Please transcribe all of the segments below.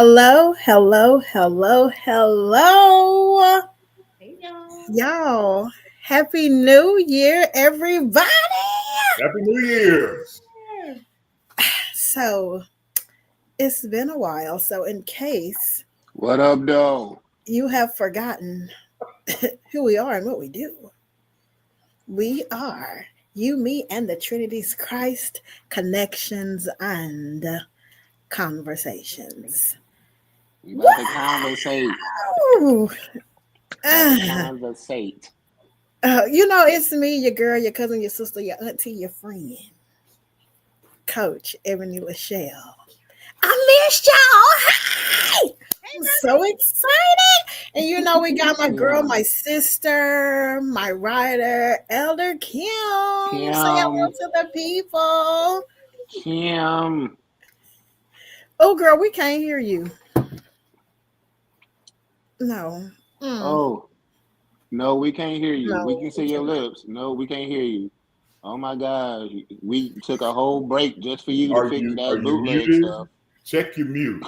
Hello, hello, hello, hello. Hey y'all. Y'all, Happy New Year, everybody. Happy New Year's. So, it's been a while. So, in case What up, though? you have forgotten who we are and what we do, we are you, me, and the Trinity's Christ connections and conversations. We about to conversate. Woo! About to Ah. conversate. It's me, your girl, your cousin, your sister, your auntie, your friend, Coach Ebony Lachelle. I missed y'all. Hi! I'm so excited. And we got my girl, my sister, my writer, Elder Kim. Say hello Kim. to the people. Kim. Oh, girl, we can't hear you. No. Oh, no, we can't hear you. We No. can see your lips. No, we can't hear you. Oh my gosh. We took a whole break just for you to Are fix you that are you bootleg muted? stuff. Check your mute.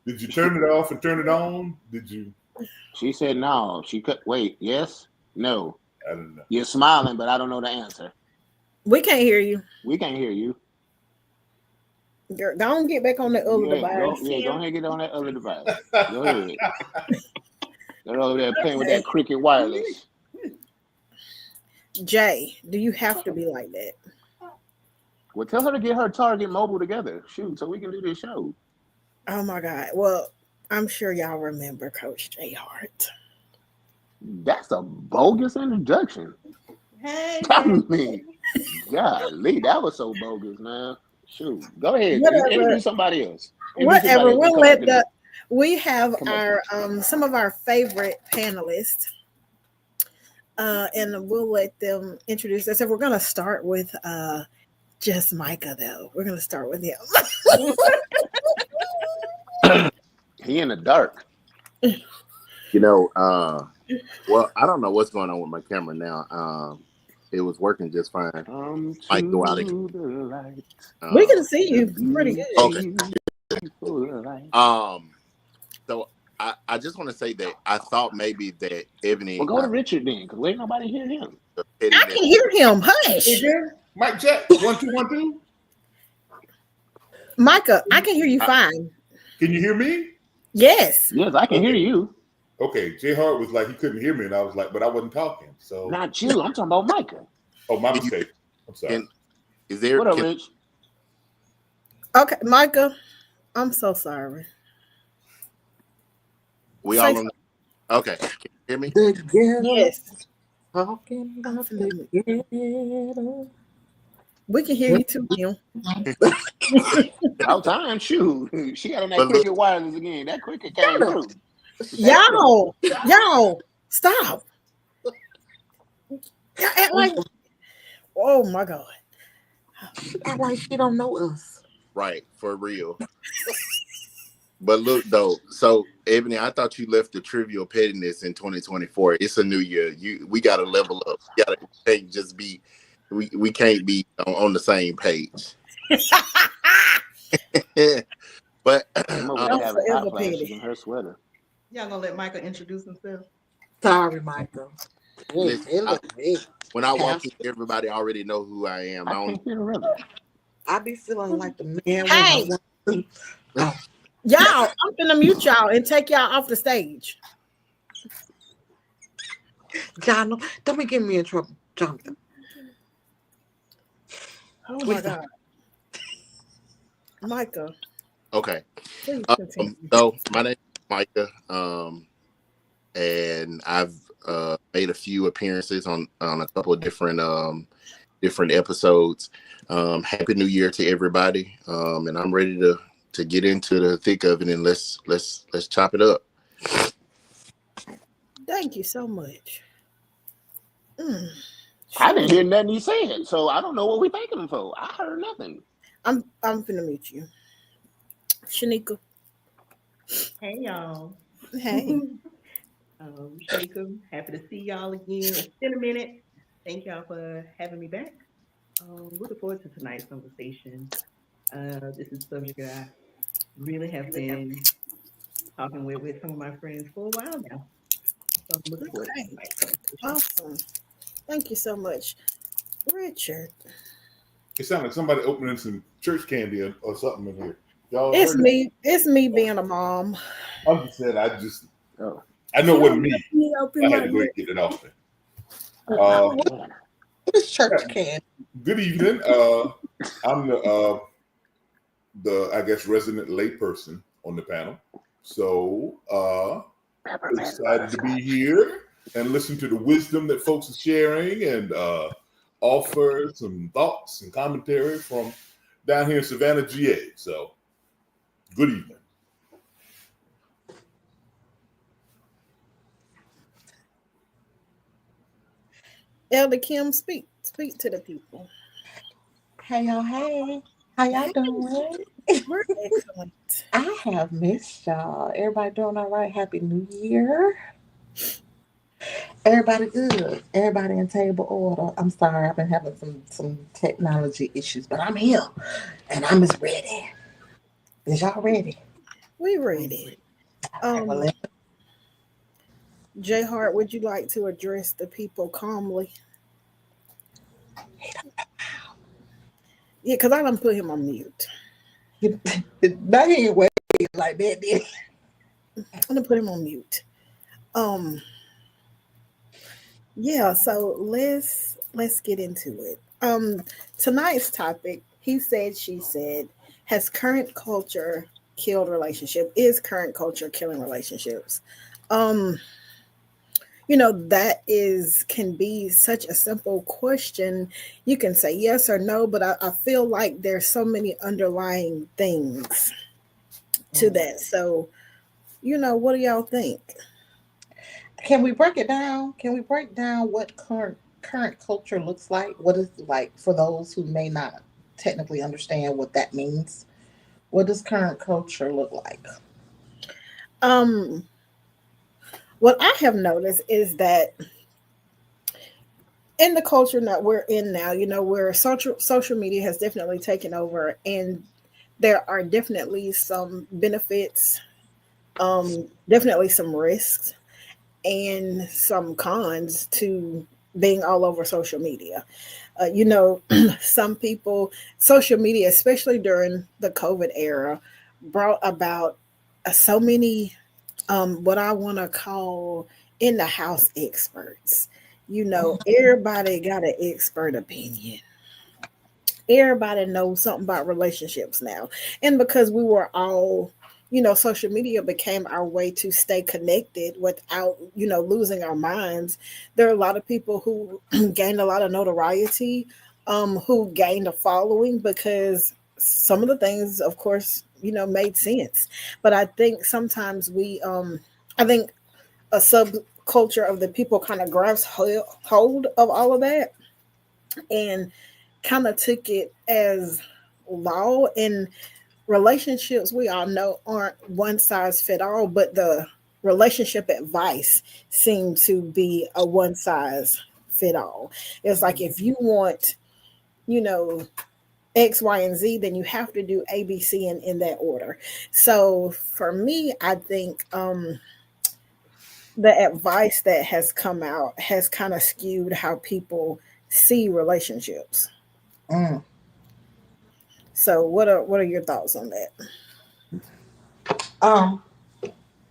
Did you turn it off and turn it on? Did you? She said no. She could wait. Yes? No. I don't know. You're smiling, but I don't know the answer. We can't hear you. We can't hear you. Girl, don't get back on the other device. Go ahead and get on that other device. Go ahead. They're over there playing with that Cricket Wireless. Jay, do you have to be like that? Well, tell her to get her Target mobile together. Shoot, so we can do this show. Oh my God. Well, I'm sure y'all remember Coach Jay Hart. That's a bogus introduction. Hey. I mean, golly, that was so bogus, man. Shoot, go ahead. Whatever. Introduce somebody else. Whatever. We'll let we have Come on. our some of our favorite panelists. And we'll let them introduce themselves. We're gonna start with just Micah though. We're gonna start with him. He in the dark. Well, I don't know what's going on with my camera now. It was working just fine. Might go out again. We can see you pretty good. Okay. So I just want to say that I thought maybe that Ebony. Well, go to Richard then, because ain't nobody hear him. I can hear him. Hush. Mic check. 1 2 1 2. Micah, I can hear you fine. Can you hear me? Yes. Yes, I can hear you. Okay. Jay Hart was like he couldn't hear me, and I was like, but I wasn't talking. So Not you. I'm talking about Micah. oh, my mistake. I'm sorry. Is there? What up, Rich? Okay, Micah, I'm so sorry. We all on. Okay. Can you hear me? Yes. Talking about together. We can hear you too, Kim. About time, shoot. She got on that Cricket Wireless again. That Cricket came through. Y'all, stop. Y'all act like, oh my God. Act like she don't know us. Right, for real. But look though, so Ebony, I thought you left the trivial pettiness in 2024. It's a new year. We gotta level up. We can't just be we can't be on the same page. But I'm over there having hot flashes in her sweater. Y'all gonna let Michael introduce himself? Sorry, Michael. When I walk in, everybody already know who I am. I be feeling like the man. Hey, y'all, I'm gonna mute y'all and take y'all off the stage. John, don't give me in trouble, Jonathan. Oh my God, Micah. Okay. Please continue. So my name is Micah, and I've made a few appearances on a couple of different episodes. Happy New Year to everybody, and I'm ready to get into the thick of it, and let's chop it up. Thank you so much. I didn't hear nothing he said, so I don't know what we thanking him for. I heard nothing. I'm gonna mute you, Shanika. Hey y'all. Hey. Shanika, happy to see y'all again. It's been a minute. Thank y'all for having me back. Looking forward to tonight's conversation. This is a subject that I really have been talking with some of my friends for a while now. So I'm looking forward to Okay. tonight's conversation. Awesome. Thank you so much, Richard. It sounded like somebody opening some church candy or something in here. Y'all It's heard that? me. It's me being a mom. I'm just saying. Oh, I know it wasn't me. Me open I my had to go lips. and get it off there. man. What is church can? Good evening. I'm the I guess resident layperson on the panel. So excited to be here and listen to the wisdom that folks are sharing and offer some thoughts and commentary from down here in Savannah, GA. So good evening. Elder Kim, speak to the people. Hey y'all, hey. How y'all doing? We're excellent. I have missed y'all. Everybody doing all right? Happy New Year. Everybody good. Everybody in table order. I'm sorry, I've been having some technology issues, but I'm here and I'm as ready. Is y'all ready? We ready. All right, well, let's J Hart, would you like to address the people calmly? Yeah, because I done put him on mute. That ain't way like that, did it? I'm gonna put him on mute. Yeah, so let's get into it. Tonight's topic, he said, she said, has current culture killed relationship? Is current culture killing relationships? That can be such a simple question. You can say yes or no, but I feel like there's so many underlying things to that. So, what do y'all think? Can we break it down? Can we break down what current culture looks like? What is like for those who may not technically understand what that means? What does current culture look like? What I have noticed is that in the culture that we're in now, where social media has definitely taken over, and there are definitely some benefits, definitely some risks, and some cons to being all over social media. Some people, social media, especially during the COVID era, brought about so many what I want to call in the house experts. Everybody got an expert opinion. Everybody knows something about relationships now. And because we were all, social media became our way to stay connected without, losing our minds. There are a lot of people who gained a lot of notoriety, who gained a following because some of the things, of course, made sense. But I think sometimes I think a subculture of the people kind of grabs hold of all of that and kind of took it as law. And relationships, we all know, aren't one size fit all, but the relationship advice seemed to be a one size fit all. It's like if you want, X, Y, and Z, then you have to do A, B, C in that order. So for me, I think the advice that has come out has kind of skewed how people see relationships. Mm. So what are your thoughts on that?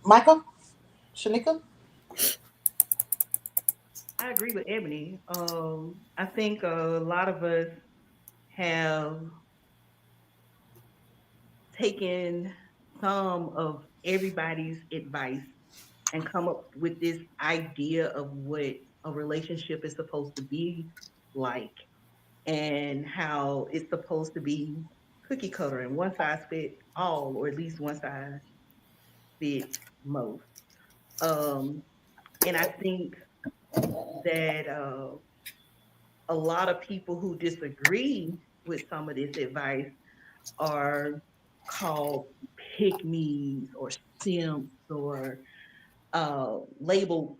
Michael, Shanika. I agree with Ebony. I think a lot of us have taken some of everybody's advice and come up with this idea of what a relationship is supposed to be like and how it's supposed to be cookie cutter and one size fit all, or at least one size fits most. And I think that a lot of people who disagree with some of this advice are called pick me's or simps or labeled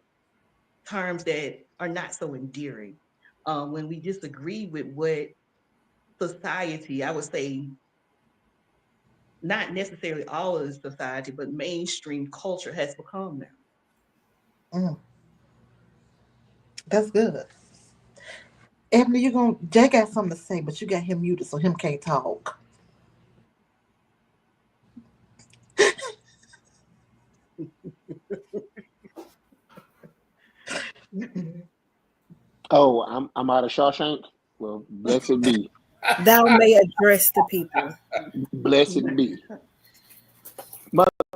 terms that are not so endearing. When we disagree with what society, I would say, not necessarily all of the society, but mainstream culture has become now. Mm, that's good. Ebony, Jay got something to say, but you got him muted, so him can't talk. Oh, I'm out of Shawshank. Well, blessed be. Thou may address the people. Blessed be.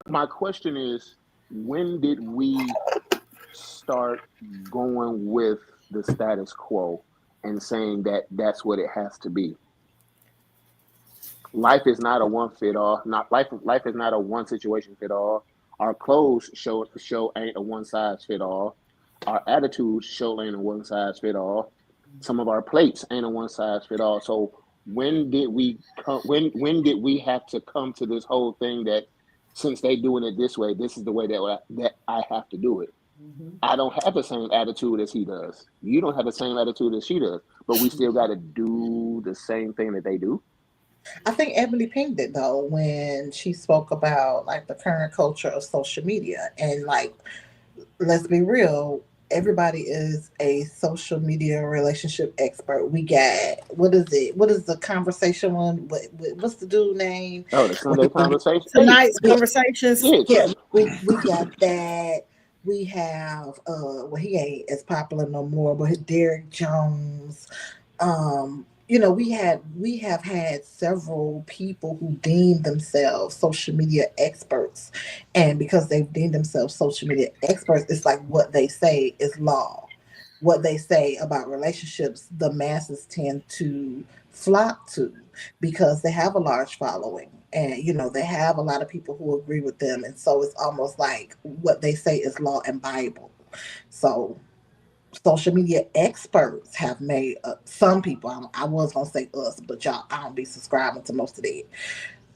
My question is, when did we start going with the status quo and saying that that's what it has to be? Life is not a one fit all. Life is not a one situation fit all. Our clothes show ain't a one size fit all. Our attitudes show ain't a one size fit all. Some of our plates ain't a one size fit all. So when did we come? When did we have to come to this whole thing that since they doing it this way, this is the way that I have to do it? Mm-hmm. I don't have the same attitude as he does. You don't have the same attitude as she does, but we still got to do the same thing that they do. I think Ebony pinged it though when she spoke about like the current culture of social media, and like, let's be real, everybody is a social media relationship expert. We got what is the conversation one? What's the dude name? Oh, the Sunday conversation. Tonight's conversations. Yeah, we got that. We have well, he ain't as popular no more, but Derek Jones. We have had several people who deem themselves social media experts, and because they've deemed themselves social media experts, it's like what they say is law. What they say about relationships, the masses tend to flock to because they have a large following, and they have a lot of people who agree with them, and so it's almost like what they say is law and Bible. So social media experts have made some people, I was going to say us, but y'all, I don't be subscribing to most of that.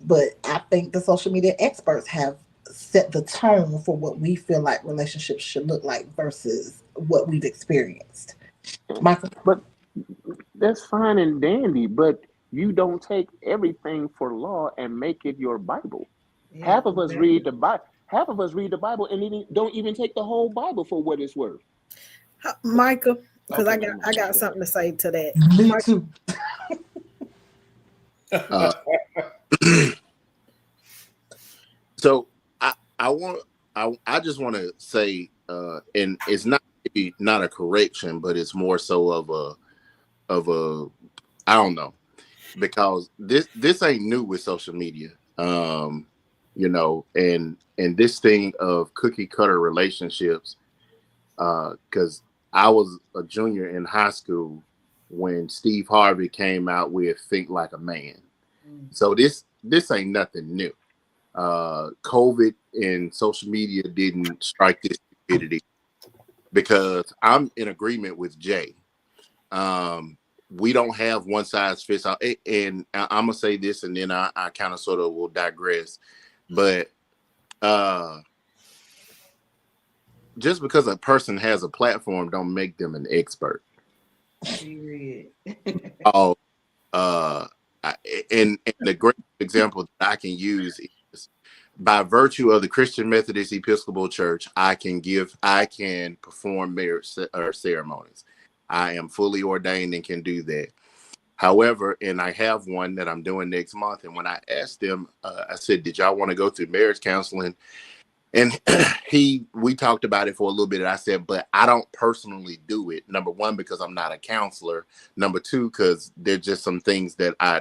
But I think the social media experts have set the tone for what we feel like relationships should look like versus what we've experienced. Michael? But that's fine and dandy, but you don't take everything for law and make it your Bible. Yeah, Half of us read the Bible. Half of us read the Bible and don't even take the whole Bible for what it's worth. Michael, because Okay, I got something to say to that. Me Michael, too. So I just want to say, and it's not a correction, but it's more so of a I don't know, because this ain't new with social media, and this thing of cookie cutter relationships, because I was a junior in high school when Steve Harvey came out with Think Like a Man. So this ain't nothing new. COVID and social media didn't strike this stupidity, because I'm in agreement with Jay. We don't have one size fits all. And I'm gonna say this, and then I kind of sort of will digress. But just because a person has a platform don't make them an expert. Period. And the great example that I can use is, by virtue of the Christian Methodist Episcopal Church, I can perform marriage ceremonies. I am fully ordained and can do that. However, and I have one that I'm doing next month. And when I asked them, I said, "Did y'all want to go through marriage counseling?" And we talked about it for a little bit. And I said, "But I don't personally do it. Number one, because I'm not a counselor. Number two, because there's just some things that I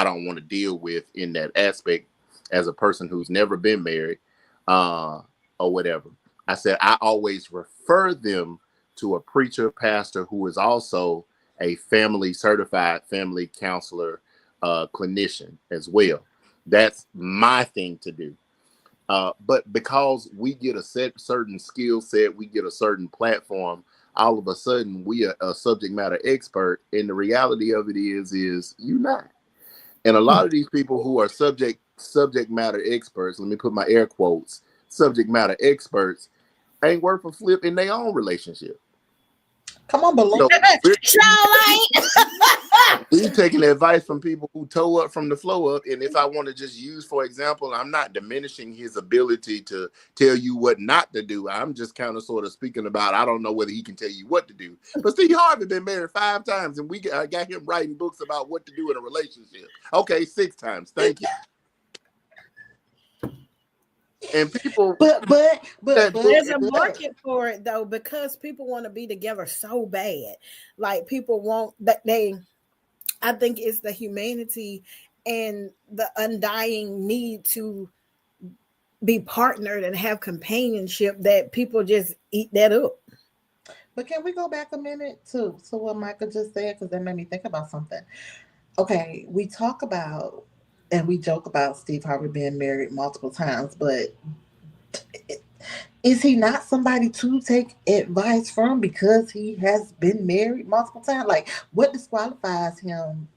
don't want to deal with in that aspect as a person who's never been married, or whatever." I said, I always refer them to a preacher, pastor who is also a certified family counselor, clinician as well. That's my thing to do. But because we get a certain skill set, we get a certain platform, all of a sudden we are a subject matter expert. And the reality of it is you not. And a lot of these people who are subject matter experts, let me put my air quotes, subject matter experts, ain't worth a flip in their own relationship. Come on, Balloon. So, Charlie. We taking advice from people who toe up from the flow up. And if I want to just use, for example, I'm not diminishing his ability to tell you what not to do. I'm just kind of sort of speaking about, I don't know whether he can tell you what to do. But Steve Harvey been married 5 times, and I got him writing books about what to do in a relationship. Okay, 6 times. Thank you. And people, but there's a market for it though, because people want to be together so bad. Like people want that I think it's the humanity and the undying need to be partnered and have companionship that people just eat that up. But can we go back a minute to what Michael just said? Because that made me think about something. Okay, we talk about and we joke about Steve Harvey being married multiple times, but is he not somebody to take advice from because he has been married multiple times? Like, what disqualifies him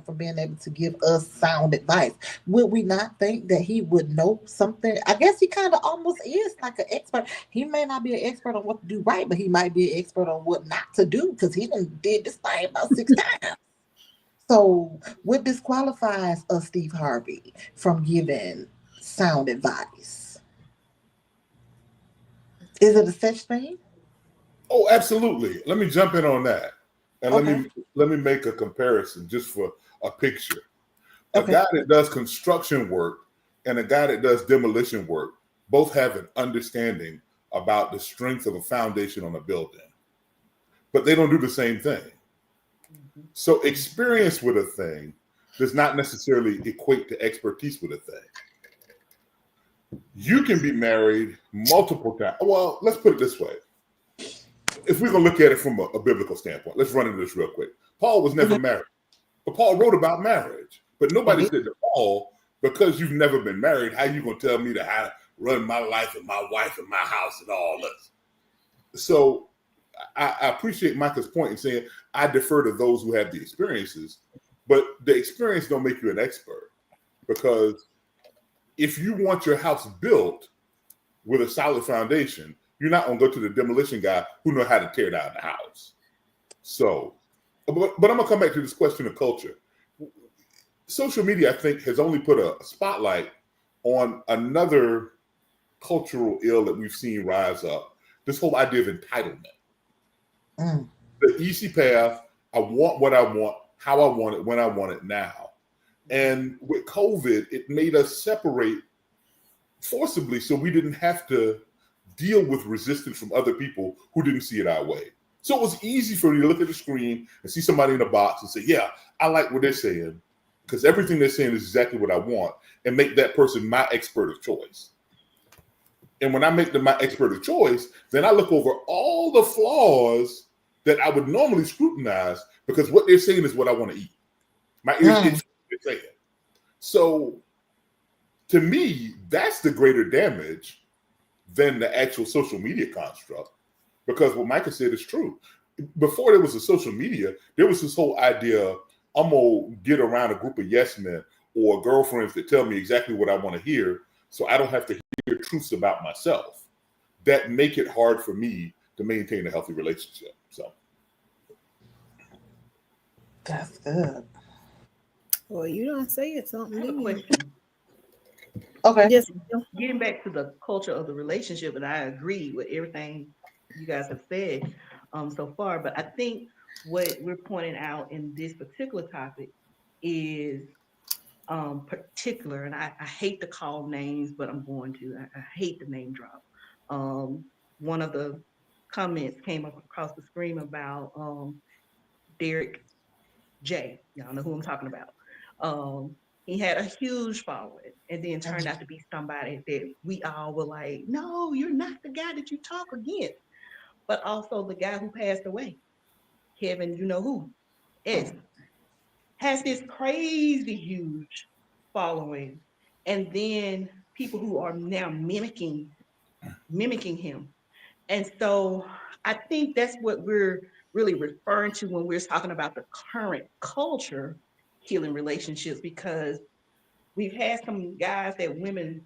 from being able to give us sound advice? Would we not think that he would know something? I guess he kind of almost is like an expert. He may not be an expert on what to do right, but he might be an expert on what not to do because he did this thing about 6 times. So what disqualifies a Steve Harvey from giving sound advice? Is it a such thing? Oh, absolutely. Let me jump in on that. And let me make a comparison just for a picture. A guy that does construction work and a guy that does demolition work both have an understanding about the strength of a foundation on a building, but they don't do the same thing. So experience with a thing does not necessarily equate to expertise with a thing. You can be married multiple times. Well, let's put it this way. If we're going to look at it from a biblical standpoint, let's run into this real quick. Paul was never married, but Paul wrote about marriage. But nobody said to Paul, because you've never been married, how you going to tell me to how to run my life and my wife and my house and all this? So I appreciate Micah's point in saying I defer to those who have the experiences, but the experience don't make you an expert. Because if you want your house built with a solid foundation, you're not going to go to the demolition guy who knows how to tear down the house. So, but I'm going to come back to this question of culture. Social media, I think, has only put a spotlight on another cultural ill that we've seen rise up. This whole idea of entitlement. The easy path, I want what I want, how I want it, when I want it now. And with COVID, it made us separate forcibly so we didn't have to deal with resistance from other people who didn't see it our way. So it was easy for me to look at the screen and see somebody in a box and say, yeah, I like what they're saying because everything they're saying is exactly what I want, and make that person my expert of choice. And when I make them my expert of choice, then I look over all the flaws that I would normally scrutinize because what they're saying is what I want to eat. My ears itch what they're saying. So to me, that's the greater damage than the actual social media construct, because what Micah said is true. Before there was a social media, there was this whole idea of, I'm going to get around a group of yes men or girlfriends that tell me exactly what I want to hear so I don't have to hear truths about myself that make it hard for me to maintain a healthy relationship. So that's good. Well, you don't say it's something. I have a question. Okay. Yes. Getting back to the culture of the relationship, and I agree with everything you guys have said so far, but I think what we're pointing out in this particular topic is particular, and I hate to call names, but I'm going to. I hate the name drop. One of the comments came across the screen about Derek J. Y'all know who I'm talking about. He had a huge following and then turned out to be somebody that we all were like, no, you're not the guy that you talk against. But also the guy who passed away, Kevin, you know who, has this crazy huge following. And then people who are now mimicking him. And so I think that's what we're really referring to when we're talking about the current culture killing relationships, because we've had some guys that women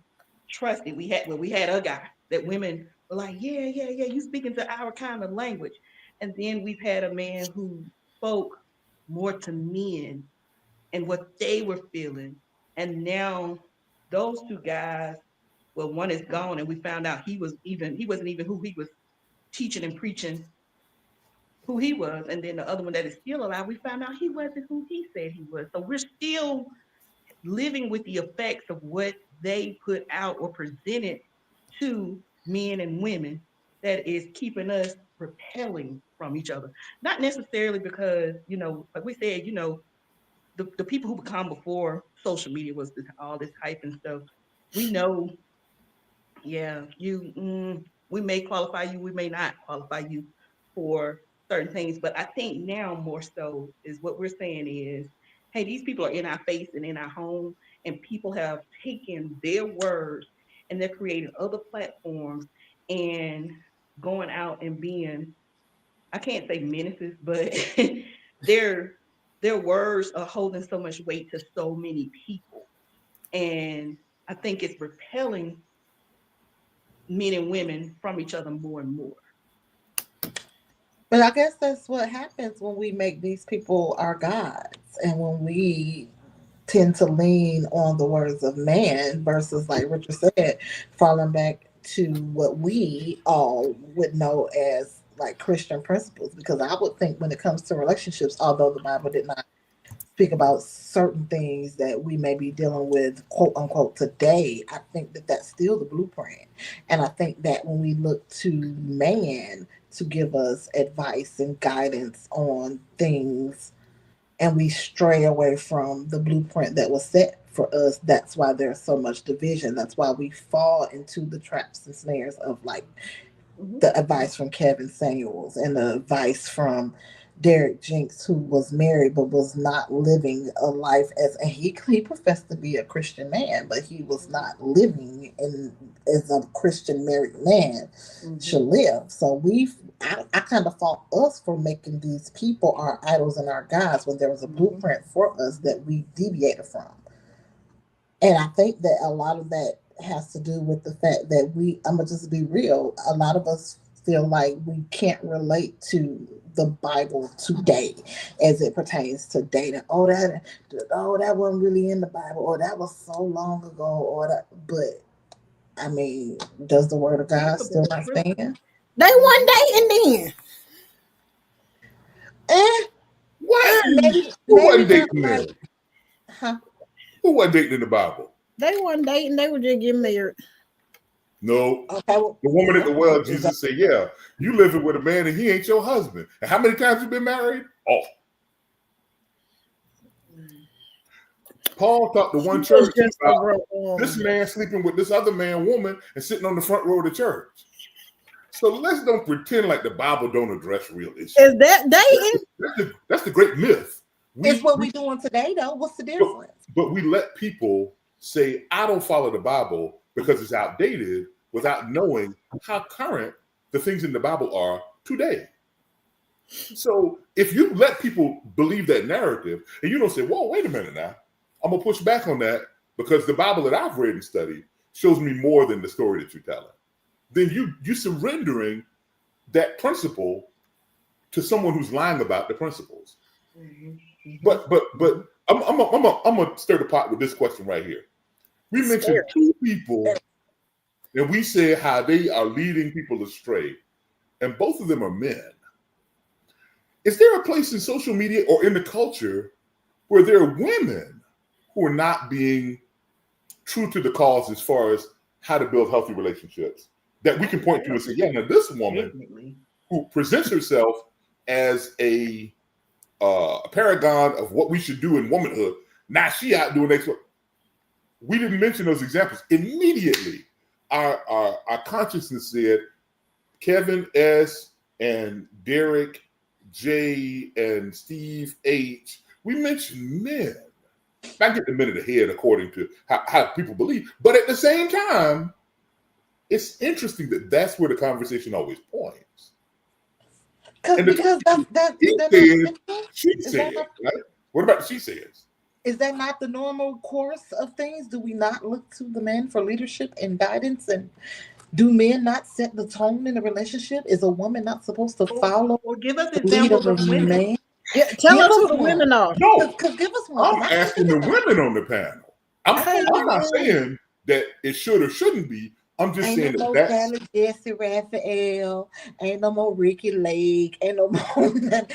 trusted. We had a guy that women were like, yeah, you speaking to our kind of language. And then we've had a man who spoke more to men and what they were feeling. And now those two guys, well, one is gone, and we found out he wasn't even who he was teaching and preaching who he was. And then the other one that is still alive, we found out he wasn't who he said he was. So we're still living with the effects of what they put out or presented to men and women that is keeping us repelling from each other. Not necessarily because, like we said, the people who become before social media was all this hype and stuff. We know, we may qualify you, we may not qualify you for certain things, but I think now more so is what we're saying is, hey, these people are in our face and in our home, and people have taken their words and they're creating other platforms and going out and being, I can't say menaces, but their words are holding so much weight to so many people. And I think it's repelling men and women from each other more and more. But I guess that's what happens when we make these people our gods, and when we tend to lean on the words of man versus, like Richard said, falling back to what we all would know as like Christian principles. Because I would think when it comes to relationships, although the Bible did not speak about certain things that we may be dealing with, quote unquote, today, I think that that's still the blueprint. And I think that when we look to man to give us advice and guidance on things, and we stray away from the blueprint that was set for us, that's why there's so much division. That's why we fall into the traps and snares of like the advice from Kevin Samuels and the advice from Derek Jenks, who was married but was not living a life and he professed to be a Christian man, but he was not living as a Christian married man should live. So I kind of fault us for making these people our idols and our gods when there was a blueprint for us that we deviated from. And I think that a lot of that has to do with the fact that I'm gonna just be real, a lot of us feel like we can't relate to the Bible today as it pertains to dating. That wasn't really in the Bible, or that was so long ago, but I mean, does the word of God still not stand? They one dating then. What? Who wasn't dating then? Huh? Who wasn't dating in the Bible? They weren't dating, they were just getting married. No. Okay, well, the woman at the well, Jesus said, yeah, you living with a man and he ain't your husband. And how many times you been married? Oh. Paul talked to one church about this man sleeping with this other woman, and sitting on the front row of the church. So let's don't pretend like the Bible don't address real issues. Is that dating? That's the great myth. It's what we're doing today, though. What's the difference? But we let people say, I don't follow the Bible because it's outdated, without knowing how current the things in the Bible are today. So if you let people believe that narrative, and you don't say, whoa, wait a minute now, I'm going to push back on that because the Bible that I've read and studied shows me more than the story that you're telling, then you're surrendering that principle to someone who's lying about the principles. But I'm gonna stir the pot with this question right here. We mentioned two people, and we said how they are leading people astray, and both of them are men. Is there a place in social media or in the culture where there are women who are not being true to the cause as far as how to build healthy relationships that we can point to and say, yeah, now this woman who presents herself as a paragon of what we should do in womanhood, now she out doing X. We didn't mention those examples. Immediately, our consciousness said Kevin S. and Derek J. and Steve H. We mentioned men. I get the minute ahead according to how people believe. But at the same time, it's interesting that that's where the conversation always points. Because she said, right? What about she says? Is that not the normal course of things? Do we not look to the men for leadership and guidance? And do men not set the tone in a relationship? Is a woman not supposed to follow or give us the lead of a man? Yeah, tell Give us who us the one. women are. No, Cause give us one. I'm 'cause I asking the women on the panel. I'm not saying that it should or shouldn't be. I'm just Ain't saying no that more that's Janet Jesse Raphael. Ain't no more Ricky Lake. Ain't no more.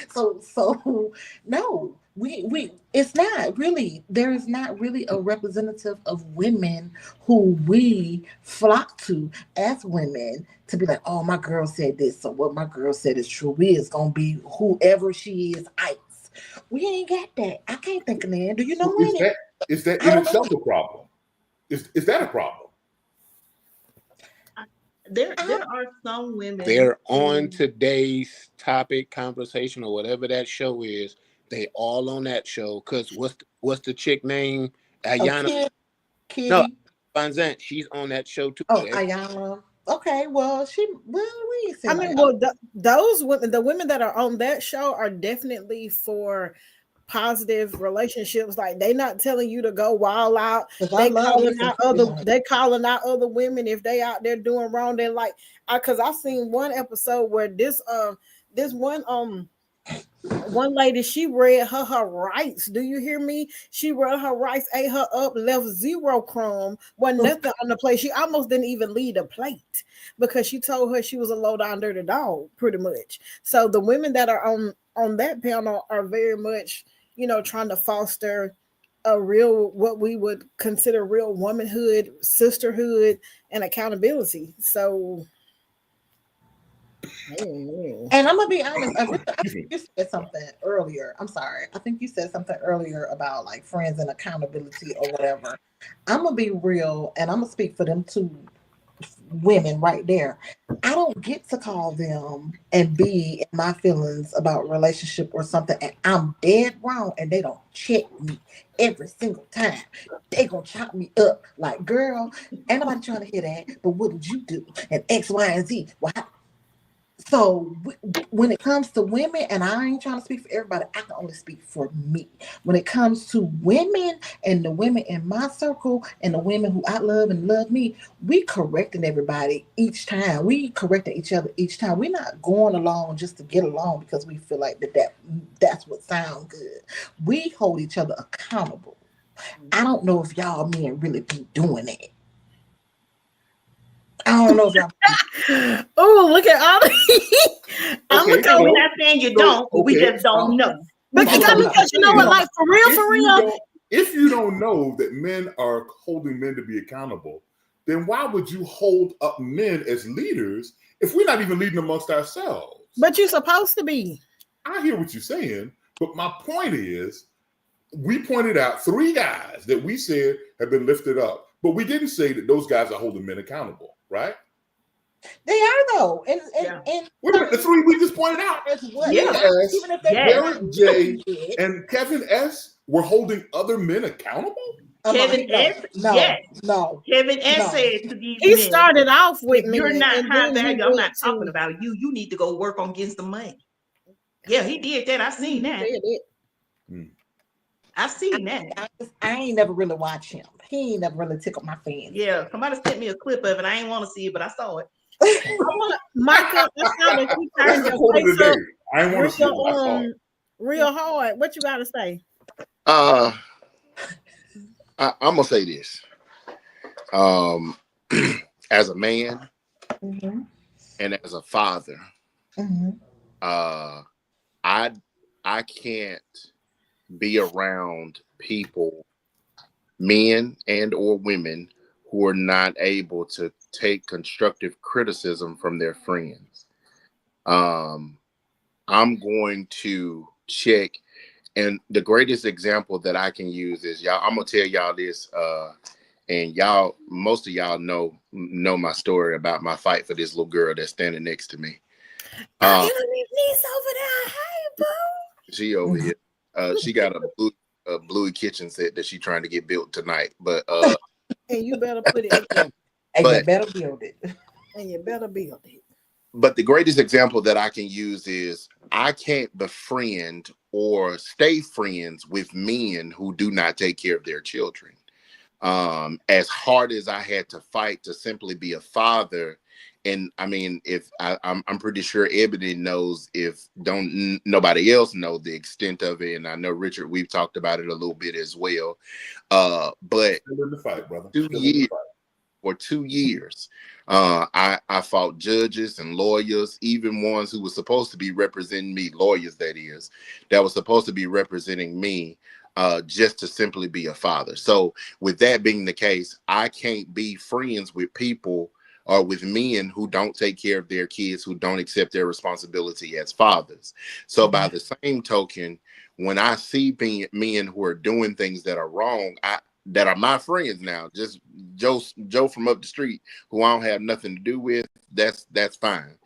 So no, we. It's not really. There is not really a representative of women who we flock to as women to be like, oh, my girl said this, so what my girl said is true. We is gonna be whoever she is. Ice. We ain't got that. I can't think of that. Do you know so any? is that I in don't know. itself a problem? Is that a problem? There are some women. They're on who- today's topic conversation or whatever that show is. They all on that show. Cause what's the chick name? Oh, Ayana. Kitty. No, Van Zant. She's on that show too. Oh, Ayana. Okay, well, we ain't seen I mean, Ayana. well, those women, the women that are on that show are definitely for positive relationships. Like they not telling you to go wild out. 'Cause I They love calling listening out to other. them. They calling out other women if they out there doing wrong. They're like, because I seen one episode where this one lady, she read her rights. Do you hear me? She read her rights, ate her up, left 0 crumb, wasn't nothing on the plate. She almost didn't even leave a plate because she told her she was a low down dirty dog, pretty much. So the women that are on that panel are very much, trying to foster a real, what we would consider real womanhood, sisterhood, and accountability. So And I'm gonna be honest. I think you said something earlier. I'm sorry. I think you said something earlier about like friends and accountability or whatever. I'm gonna be real, and I'm gonna speak for them two women right there. I don't get to call them and be in my feelings about relationship or something, and I'm dead wrong, and they don't check me every single time. They gonna chop me up like, girl, ain't nobody trying to hear that. But what did you do? And X, Y, and Z. Well, so when it comes to women, and I ain't trying to speak for everybody, I can only speak for me. When it comes to women and the women in my circle and the women who I love and love me, we correcting everybody each time. We correcting each other each time. We're not going along just to get along because we feel like that's what sounds good. We hold each other accountable. I don't know if y'all men really be doing it. I don't know if y'all. Oh, look at all the. I'm Okay, looking. We're not saying you don't, but we just don't know. Because you know what, like for real. If you don't know that men are holding men to be accountable, then why would you hold up men as leaders if we're not even leading amongst ourselves? But you're supposed to be. I hear what you're saying, but my point is, we pointed out 3 guys that we said have been lifted up, but we didn't say that those guys are holding men accountable, right? They are though, and What about the 3 we just pointed out? Yeah. Even if they Derek J and Kevin S were holding other men accountable. Kevin S. No. Kevin S. said to these He men, started off with if you're men, not and high then he value, I'm not went to- talking about you. You need to go work on getting some money. Yeah, he did that. I seen that. I seen that. I ain't never really watched him. He ain't never really tickled my fancy. Yeah, somebody sent me a clip of it. I ain't want to see it, but I saw it. Michael, I saw that you turned your face up. I ain't want to see it, but I saw it. Real hard. What you got to say? I'm gonna say this. As a man and as a father, I can't be around people, men and or women, who are not able to take constructive criticism from their friends. I'm going to check, and the greatest example that I can use is y'all. I'm gonna tell y'all this, and y'all, most of y'all know my story about my fight for this little girl that's standing next to me. Niece over there. Hey, boo. She over here. She got a Bluey kitchen set that she's trying to get built tonight. But and you better put it together. And you better build it. And you better build it. But the greatest example that I can use is I can't befriend or stay friends with men who do not take care of their children. As hard as I had to fight to simply be a father And I mean, if I'm pretty sure Ebony knows, if nobody else know the extent of it, and I know Richard, we've talked about it a little bit as well. But Still in the fight, brother. 2 years. For 2 years, I fought judges and lawyers, even ones who were supposed to be representing me, lawyers that was supposed to be representing me, just to simply be a father. So with that being the case, I can't be friends with people or with men who don't take care of their kids, who don't accept their responsibility as fathers. So by the same token, when I see men who are doing things that are wrong, that are my friends now, just Joe from up the street, who I don't have nothing to do with, that's fine.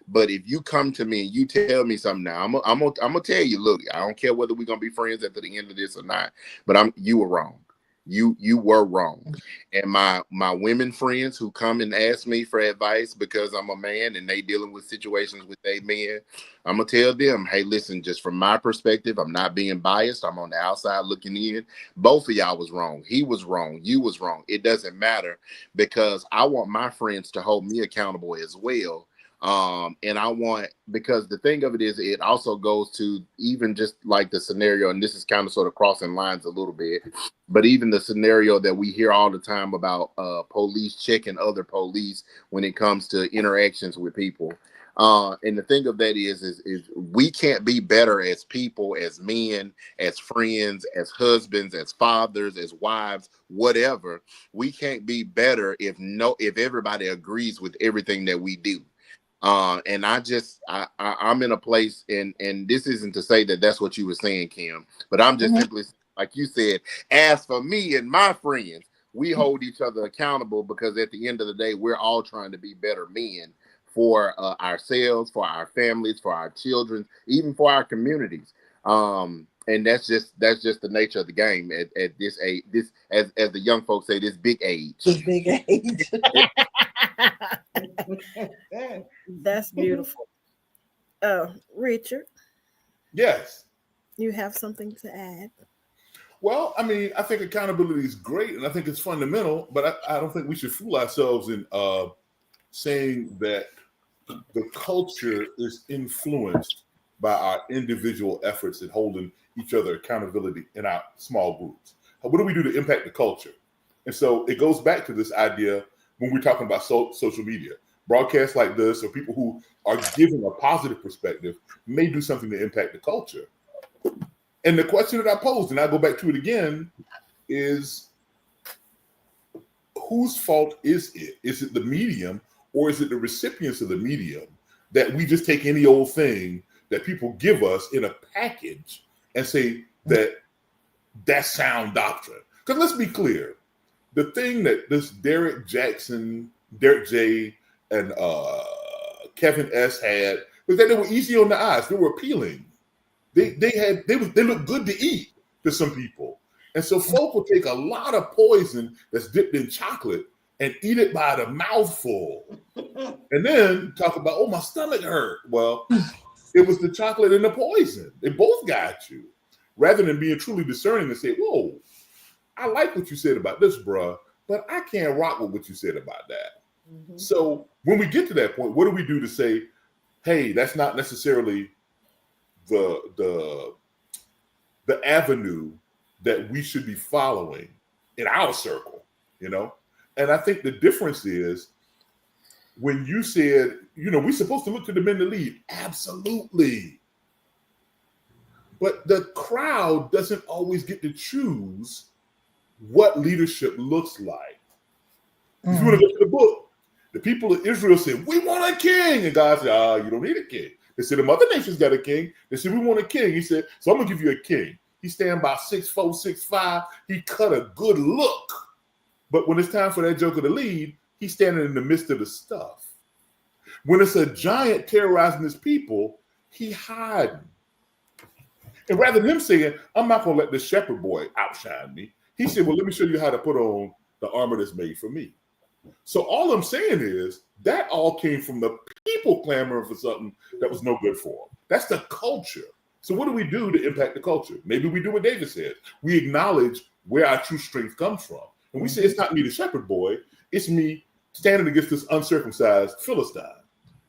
But if you come to me and you tell me something now, I'm gonna tell you, look, I don't care whether we're gonna be friends at the end of this or not, but you were wrong. You were wrong. And my women friends who come and ask me for advice because I'm a man and they dealing with situations with their men, I'm gonna tell them, hey, listen, just from my perspective, I'm not being biased. I'm on the outside looking in. Both of y'all was wrong. He was wrong. You was wrong. It doesn't matter, because I want my friends to hold me accountable as well. And I want, because the thing of it is, it also goes to even just like the scenario, and this is kind of sort of crossing lines a little bit, but even the scenario that we hear all the time about police checking other police when it comes to interactions with people. And the thing of that is we can't be better as people, as men, as friends, as husbands, as fathers, as wives, whatever. We can't be better if everybody agrees with everything that we do. And I'm in a place, and this isn't to say that that's what you were saying, Kim, but I'm just simply, like you said, as for me and my friends, we hold each other accountable, because at the end of the day, we're all trying to be better men for ourselves, for our families, for our children, even for our communities. And that's just the nature of the game at this age, this, as the young folks say, this big age. This big age. That's beautiful. Richard, Yes. you have something to add? Well, I mean, I think accountability is great, and I think it's fundamental, but I don't think we should fool ourselves in saying that the culture is influenced by our individual efforts at holding each other accountability in our small groups. What do we do to impact the culture? And so it goes back to this idea when we're talking about social media. Broadcasts like this, or people who are giving a positive perspective, may do something to impact the culture. And the question that I posed, and I go back to it again, is whose fault is it? Is it the medium, or is it the recipients of the medium, that we just take any old thing that people give us in a package and say that that's sound doctrine? Because let's be clear, the thing that this Derek J, and Kevin S had was that they were easy on the eyes. They were appealing. They looked good to eat to some people. And so folk will take a lot of poison that's dipped in chocolate and eat it by the mouthful. And then talk about, oh, my stomach hurt. Well, it was the chocolate and the poison. They both got you. Rather than being truly discerning and say, whoa, I like what you said about this, bruh, but I can't rock with what you said about that. Mm-hmm. So when we get to that point, what do we do to say, hey, that's not necessarily the avenue that we should be following in our circle, you know? And I think the difference is when you said, we're supposed to look to the men to lead. Absolutely. But the crowd doesn't always get to choose what leadership looks like. If you want to look at the book, the people of Israel said, we want a king. And God said, you don't need a king. They said, the other nations got a king. They said, we want a king. He said, so I'm going to give you a king. He stand about 6'4", 6'5". He cut a good look. But when it's time for that joker to lead, he's standing in the midst of the stuff. When it's a giant terrorizing his people, he hiding. And rather than him saying, I'm not going to let this shepherd boy outshine me, he said, well, let me show you how to put on the armor that's made for me. So all I'm saying is that all came from the people clamoring for something that was no good for them. That's the culture. So what do we do to impact the culture? Maybe we do what David said. We acknowledge where our true strength comes from. And we say, it's not me, the shepherd boy. It's me standing against this uncircumcised Philistine.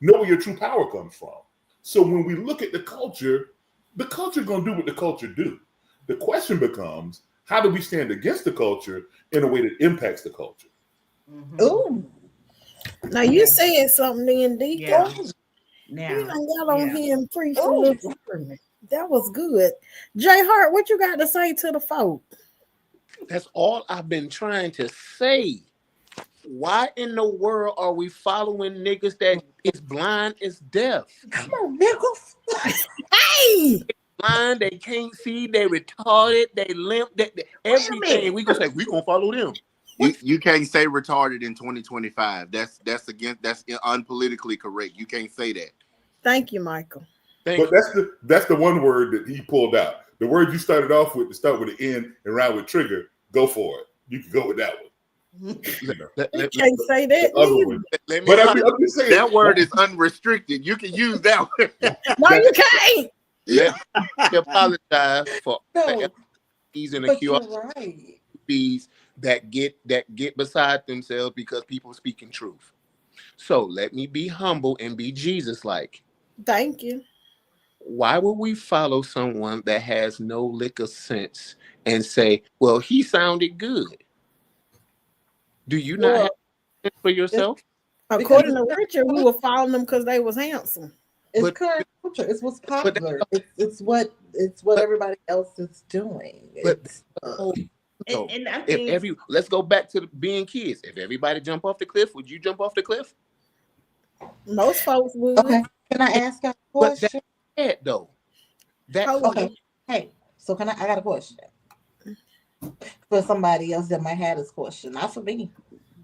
Know where your true power comes from. So when we look at the culture going to do what the culture do. The question becomes, how do we stand against the culture in a way that impacts the culture? Ooh. Now you said something then, Deacon. Yeah. You Now, done got on yeah. here and preached a little sermon. That was good. Jay Hart, what you got to say to the folk? That's all I've been trying to say. Why in the world are we following niggas that is blind as deaf? Come on, niggas. Hey! Blind, they can't see, they retarded, they limp, everything. We gonna say we gonna follow them. You can't say retarded in 2025. That's unpolitically correct. You can't say that. Thank you, Michael. But that's the one word that he pulled out. The word you started off with to start with the N and round with trigger. Go for it. You can go with that one. You can't say that. But I'm just saying that word is unrestricted. You can use that word. No, you can't. Let me apologize for fees and the QR fees that get beside themselves because people speaking truth. So let me be humble and be Jesus-like. Thank you. Why would we follow someone that has no lick of sense and say, well, he sounded good? Do you not have sense for yourself? According to Richard, we were following them because they was handsome. It's current culture. It's what's popular. It's what everybody else is doing. And I think let's go back to being kids. If everybody jump off the cliff, would you jump off the cliff? Most folks would. Okay. Can I ask a question? Though. Okay. Hey, so I got a question for somebody else that might have this question, not for me,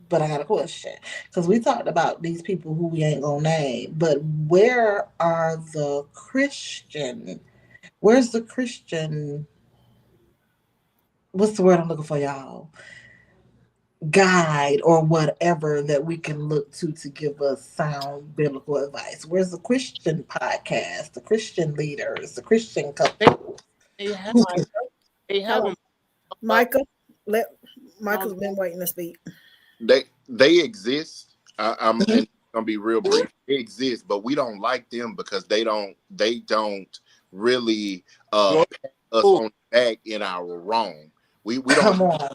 but I got a question because we talked about these people who we ain't gonna name, but where are the Christian? Where's the Christian? What's the word I'm looking for, y'all? Guide or whatever that we can look to give us sound biblical advice. Where's the Christian podcast, the Christian leaders, the Christian couple? They have them. Michael, Michael's been waiting to speak. They exist. I'm gonna be real brief. They exist, but we don't like them because they don't really pat us on the back in our wrong. We don't. Come on.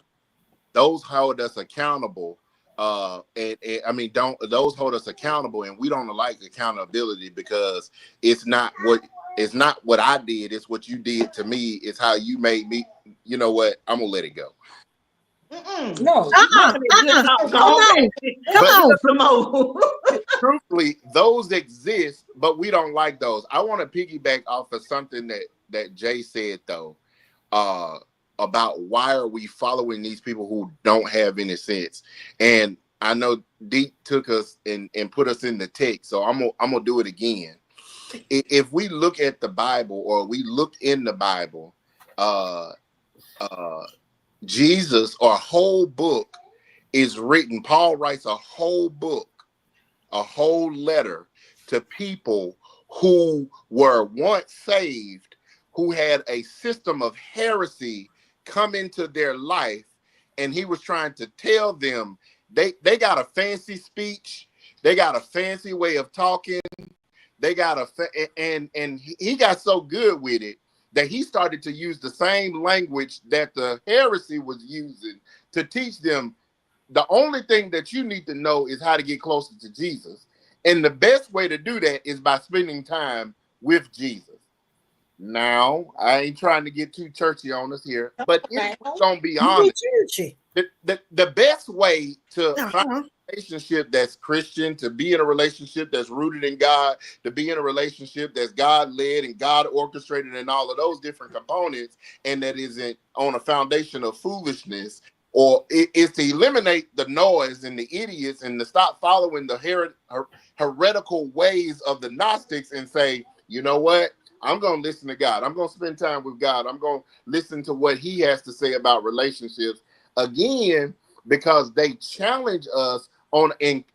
Those hold us accountable. Those hold us accountable, and we don't like accountability because it's not what I did. It's what you did to me. It's how you made me. You know what? I'm gonna let it go. No. Come on. Truthfully, those exist, but we don't like those. I want to piggyback off of something that Jay said though, about why are we following these people who don't have any sense? And I know Deep took us and put us in the text, so I'm gonna do it again. If we look at the Bible or we look in the Bible, Jesus, or a whole book is written. Paul writes a whole book, a whole letter to people who were once saved, who had a system of heresy come into their life, and he was trying to tell them they got a fancy speech, they got a fancy way of talking, they got and he got so good with it that he started to use the same language that the heresy was using to teach them the only thing that you need to know is how to get closer to Jesus. And the best way to do that is by spending time with Jesus. Now, I ain't trying to get too churchy on us here, but it's gonna be honest. The best way to find a relationship that's Christian, to be in a relationship that's rooted in God, to be in a relationship that's God-led and God orchestrated and all of those different components, and that isn't on a foundation of foolishness, or it is to eliminate the noise and the idiots and to stop following the heretical ways of the Gnostics and say, you know what? I'm going to listen to God. I'm going to spend time with God. I'm going to listen to what he has to say about relationships. Again, because they challenge us on, and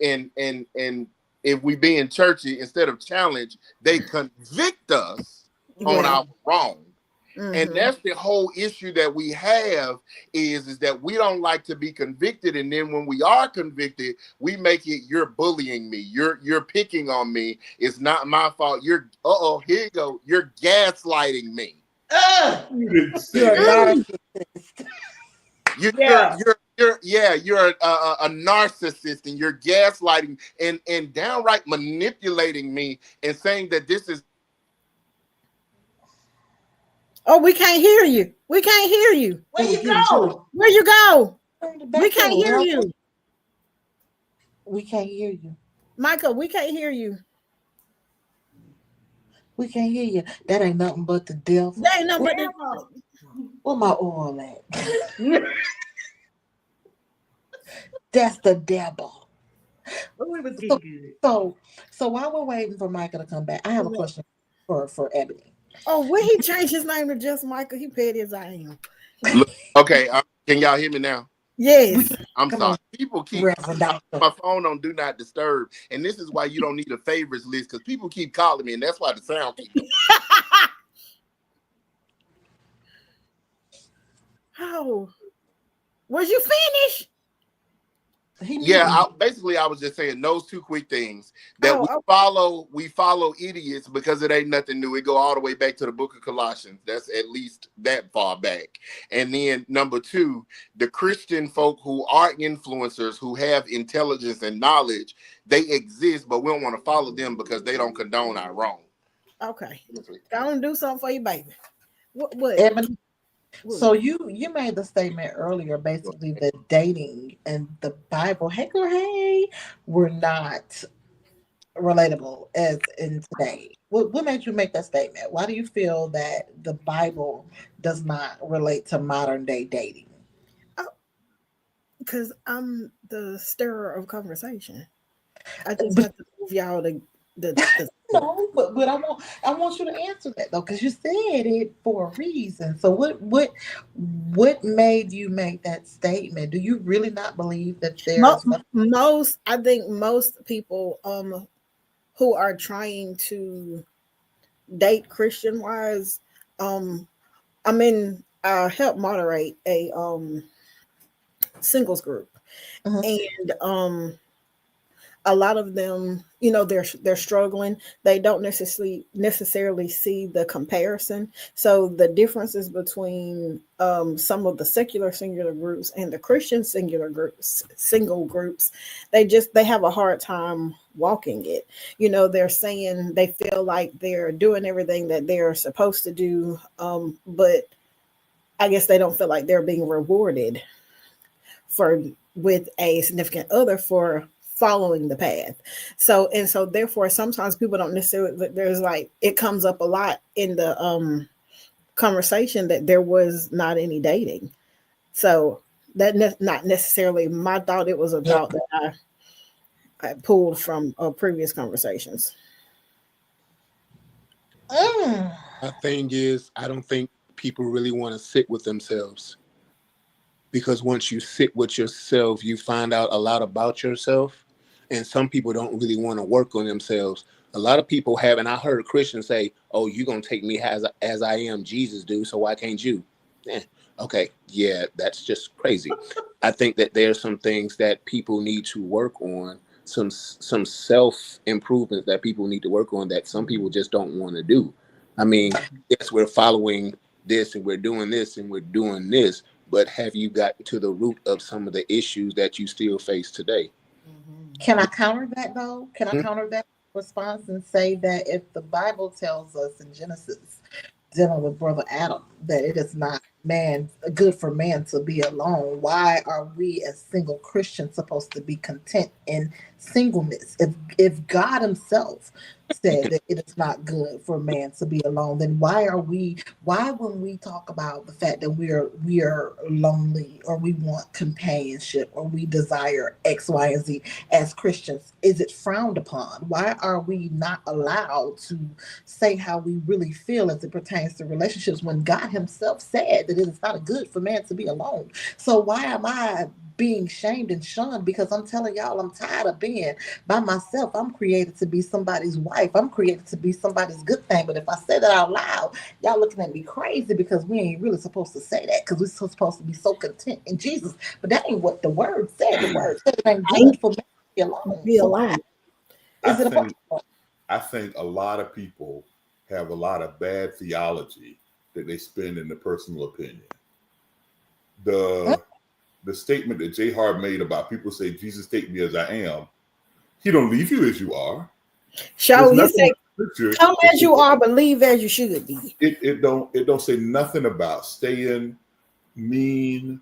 if we being churchy, instead of challenge, they convict us on our wrong. And that's the whole issue that we have is that we don't like to be convicted. And then when we are convicted, we make it, you're bullying me. You're picking on me. It's not my fault. Here you go. You're gaslighting me. You didn't say You're a that. narcissist. You're a narcissist, and you're gaslighting and downright manipulating me and saying that this is. Oh, we can't hear you. We can't hear you. Where you go? Where you go? We can't to hear you. We can't hear you. Michael, we can't hear you. We can't hear you. That ain't nothing but the devil. That ain't nothing but the Where my oil at? That's the devil. Oh, it was getting So while we're waiting for Michael to come back, I have a question for Ebony. Oh, when he changed his name to just Michael, he petty as I am. Look, okay, can y'all hear me now? Yes. I'm Come sorry. on, People keep Reverend Doctor. my phone on do not disturb, and this is why you don't need a favorites list because people keep calling me, and that's why the sound keeps. Oh, was you finished? Yeah, I was just saying those two quick things that we follow idiots because it ain't nothing new. It go all the way back to the book of Colossians. That's at least that far back. And then number two, the Christian folk who are influencers who have intelligence and knowledge, they exist, but we don't want to follow them because they don't condone our wrong. Okay, go and do something for you, baby. What? Ebony, so you made the statement earlier, basically that dating and the Bible, hey girl, hey, were not relatable as in today. What made you make that statement? Why do you feel that the Bible does not relate to modern day dating? Because I'm the stirrer of conversation. I just have to move y'all to the No, but I want you to answer that though, because you said it for a reason. So what made you make that statement? Do you really not believe that there's I think most people who are trying to date Christian wise, I help moderate a singles group, and a lot of them, they're struggling. They don't necessarily see the comparison. So the differences between some of the secular singular groups and the Christian single groups, they have a hard time walking it. They're saying they feel like they're doing everything that they're supposed to do, but I guess they don't feel like they're being rewarded with a significant other for following the path. So therefore sometimes people don't necessarily, it comes up a lot in the conversation that there was not any dating. So that not necessarily my thought. It was a thought that I pulled from previous conversations. My thing is, I don't think people really want to sit with themselves, because once you sit with yourself, you find out a lot about yourself. And some people don't really want to work on themselves. A lot of people have, and I heard Christians say, "Oh, you're going to take me as I am, Jesus do, so why can't you?" Okay, yeah, that's just crazy. I think that there's some things that people need to work on, some self-improvement that people need to work on that some people just don't want to do. I mean, yes, we're following this and we're doing this and we're doing this, but have you gotten to the root of some of the issues that you still face today? Can I counter that though? Can I counter that response and say that if the Bible tells us in Genesis, dealing with Brother Adam, that it is not good for man to be alone, why are we as single Christians supposed to be content in singleness? If God himself said that it is not good for man to be alone, then why when we talk about the fact that we are lonely, or we want companionship, or we desire X, Y, and Z as Christians, is it frowned upon? Why are we not allowed to say how we really feel as it pertains to relationships when God himself said that it is not good for man to be alone. So why am I being shamed and shunned? Because I'm telling y'all, I'm tired of being by myself. I'm created to be somebody's wife. I'm created to be somebody's good thing. But if I say that out loud, y'all looking at me crazy because we ain't really supposed to say that, because we're supposed to be so content in Jesus. But that ain't what the word said. The word said it ain't good for man to be alone. Be So alone. is it a problem? I think a lot of people have a lot of bad theology that they spend in the personal opinion. The statement that J. Hart made about people say, Jesus, take me as I am. He don't leave you as you are. So he said, come as you are, but leave as you should be. It don't say nothing about staying mean,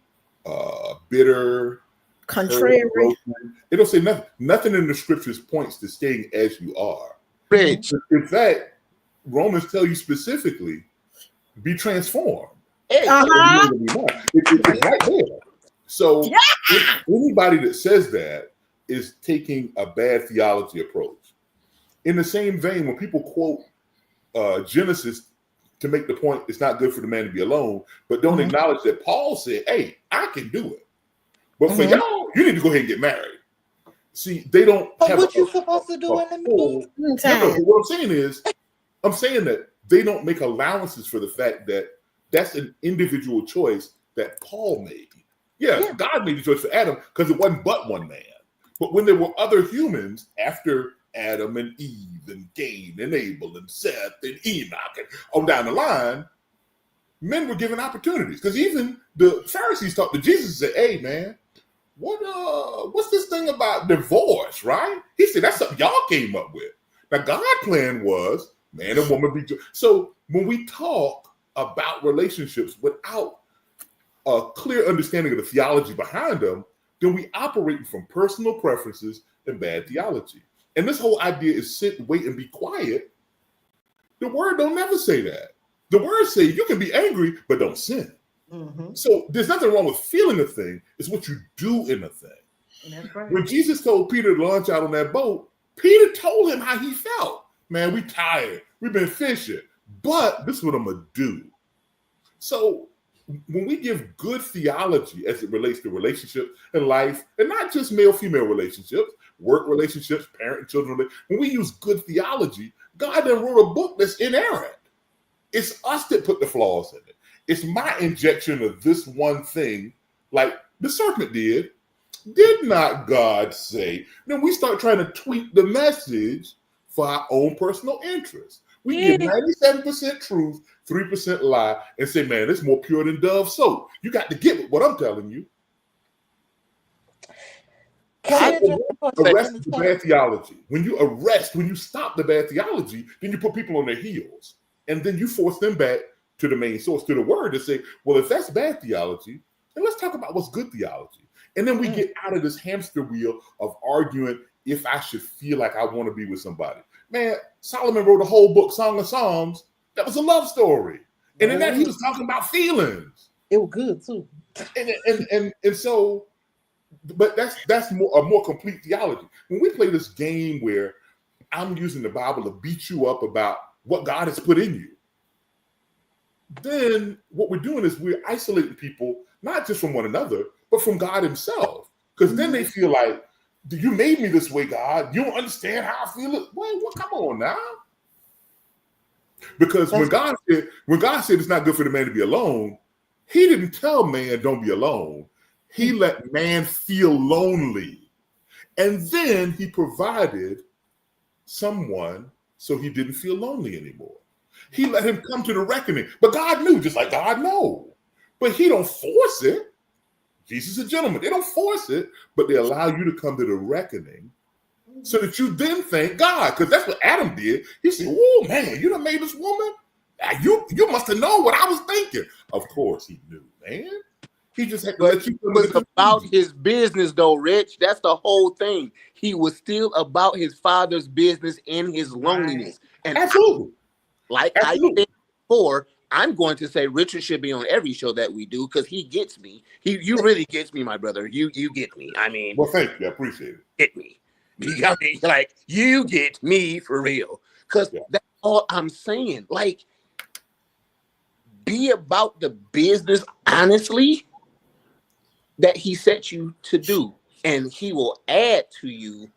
bitter, contrary. It don't say nothing. Nothing in the scriptures points to staying as you are. Rich. In fact, Romans tell you specifically, be transformed. Hey. It's right there. So anybody that says that is taking a bad theology approach. In the same vein, when people quote Genesis to make the point it's not good for the man to be alone, but don't acknowledge that Paul said, hey, I can do it. But for y'all, you need to go ahead and get married. See, they don't have what you supposed to do in the meantime. What I'm saying is, I'm saying that they don't make allowances for the fact that that's an individual choice that Paul made. Yeah, God made the choice for Adam because it wasn't but one man. But when there were other humans after Adam and Eve and Cain and Abel and Seth and Enoch and on down the line, men were given opportunities. Because even the Pharisees talked to Jesus and said, hey, man, what's this thing about divorce, right? He said, that's something y'all came up with. Now, God's plan was man and woman be. So when we talk about relationships without a clear understanding of the theology behind them, then we operate from personal preferences and bad theology. And this whole idea is sit, wait, and be quiet. The word don't never say that. The word say you can be angry, but don't sin. So there's nothing wrong with feeling a thing. It's what you do in a thing. That's right. When Jesus told Peter to launch out on that boat, Peter told him how he felt. Man, we tired. We've been fishing. But this is what I'm going to do. So when we give good theology as it relates to relationships and life, and not just male-female relationships, work relationships, parent and children, when we use good theology, God then wrote a book that's inerrant. It's us that put the flaws in it. It's my injection of this one thing, like the serpent did. Did not God say? Then we start trying to tweak the message for our own personal interest. We give 97% truth, 3% lie, and say, man, it's more pure than Dove soap. You got to get what I'm telling you. Arrest the bad theology. When you stop the bad theology, then you put people on their heels. And then you force them back to the main source, to the word, to say, well, if that's bad theology, then let's talk about what's good theology. And then we get out of this hamster wheel of arguing if I should feel like I want to be with somebody. Man, Solomon wrote a whole book, Song of Songs, that was a love story. And in that he was talking about feelings. It was good too. And so, but that's a more complete theology. When we play this game where I'm using the Bible to beat you up about what God has put in you, then what we're doing is we're isolating people, not just from one another, but from God himself. Because then they feel like, you made me this way, God. You don't understand how I feel. Well, come on now. Because when God said it's not good for the man to be alone, he didn't tell man don't be alone. He let man feel lonely. And then he provided someone so he didn't feel lonely anymore. He let him come to the reckoning. But God knew, just like God knows. But he don't force it. Jesus is a gentleman. They don't force it, but they allow you to come to the reckoning so that you then thank God. Because that's what Adam did. He said, oh, man, you done made this woman? You must have known what I was thinking. Of course he knew, man. He just had to let you. It was about his business, though, Rich. That's the whole thing. He was still about his father's business in his loneliness. And absolutely. I said before, I'm going to say Richard should be on every show that we do because he gets me. You really gets me, my brother. You get me. I mean, well, thank you. I appreciate it. Get me. You get me for real. Because that's all I'm saying. Like, be about the business honestly that he set you to do, and he will add to you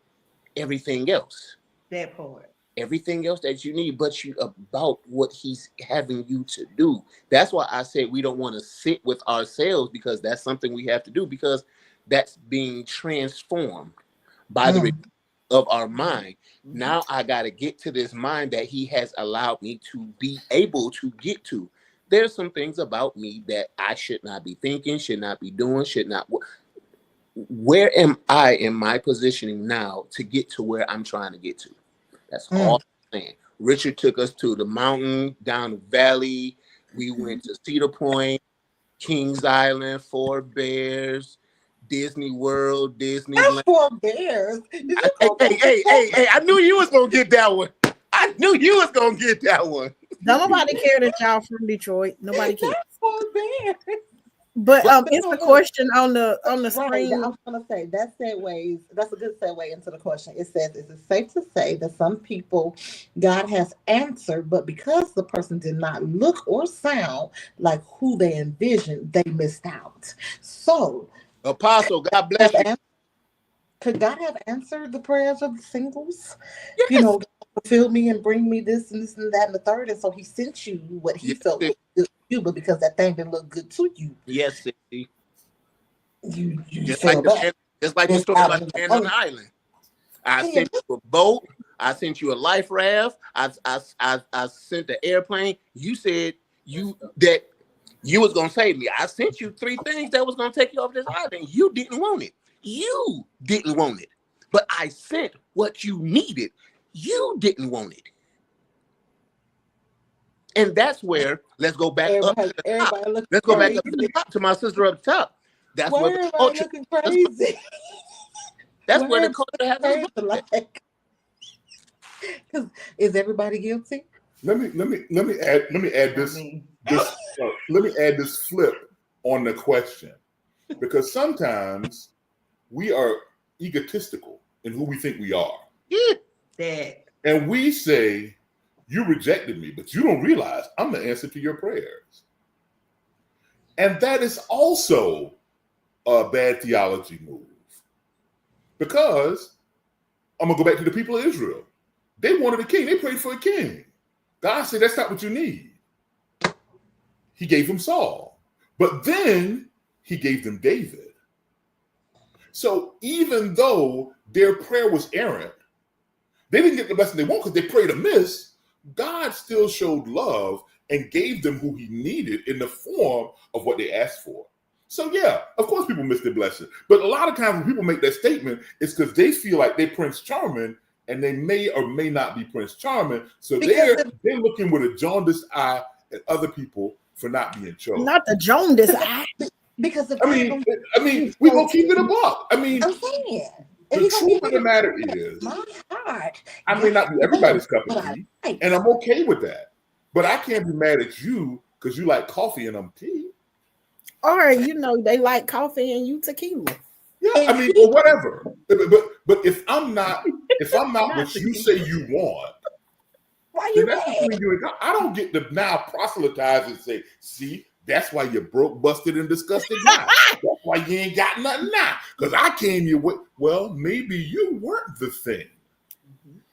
everything else. That part. Everything else that you need, but you about what he's having you to do. That's why I said we don't want to sit with ourselves, because that's something we have to do, because that's being transformed by the of our mind. Now I got to get to this mind that he has allowed me to be able to get to. There's some things about me that I should not be thinking, should not be doing, should not. Where am I in my positioning now to get to where I'm trying to get to? That's all I'm saying. Richard took us to the mountain, down the valley. We went to Cedar Point, Kings Island, Fort Bears, Disney World, Disneyland. Fort Bears. Hey! I knew you was gonna get that one. I knew you was gonna get that one. Nobody care that y'all from Detroit. Nobody cares. Fort Bears. But it's the question on the screen. I was gonna say that segues. That's a good segue into the question. It says, "Is it safe to say that some people God has answered, but because the person did not look or sound like who they envisioned, they missed out?" So, Apostle, God bless you. Could God have answered the prayers of the singles? Yes. You know, fulfill me and bring me this and this and that and the third, and so He sent you what He felt was good to you, but because that thing didn't look good to you, yes, you just fell like back. just like the story about the man on the island. I sent you a boat. I sent you a life raft. I sent the airplane. You said that you was gonna save me. I sent you 3 things that was gonna take you off this island. You didn't want it. You didn't want it. But I sent what you needed. You didn't want it. And that's where, let's go back up to the top. Let's go back up to the top, to my sister up top. That's where the culture. Looking crazy. That's where the culture has us. Like, is everybody guilty? Let me add this. Let me add this flip on the question, because sometimes we are egotistical in who we think we are. Yeah. And we say, you rejected me, but you don't realize I'm the answer to your prayers. And that is also a bad theology move. Because I'm going to go back to the people of Israel. They wanted a king. They prayed for a king. God said, that's not what you need. He gave them Saul. But then he gave them David. So even though their prayer was errant, they didn't get the blessing they want because they prayed amiss. God still showed love and gave them who he needed in the form of what they asked for. So yeah, of course people miss their blessing. But a lot of times when people make that statement, it's because they feel like they're Prince Charming and they may or may not be Prince Charming. So they're looking with a jaundiced eye at other people for not being chosen. Not the jaundiced eye. Because I mean, we're gonna keep it a buck. I mean, I'm saying the truth of the matter is, my heart. I may not be everybody's cup of tea, and I'm okay with that. But I can't be mad at you because you like coffee and I'm tea. Or they like coffee and you tequila. Yeah, I mean, or whatever. But if I'm not what you say you want, why you mad? I don't get to now proselytize and say, see, that's why you're broke, busted, and disgusted now. That's why you ain't got nothing now. Because I came your way. Well, maybe you weren't the thing.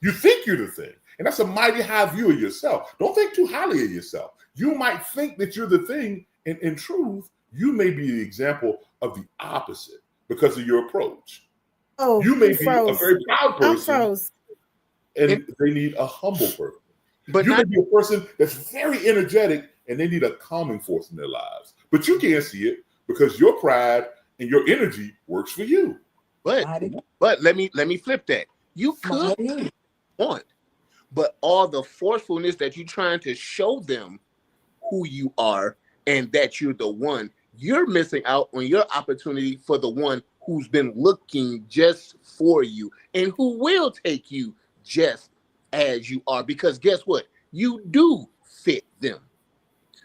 You think you're the thing. And that's a mighty high view of yourself. Don't think too highly of yourself. You might think that you're the thing. And in truth, you may be the example of the opposite because of your approach. Oh, you may be a very proud person. And they need a humble person. But you may be a person that's very energetic and they need a calming force in their lives. But you can't see it because your pride and your energy works for you. But let me flip that. You could want, but all the forcefulness that you're trying to show them who you are and that you're the one, you're missing out on your opportunity for the one who's been looking just for you and who will take you just as you are. Because guess what? You do fit them.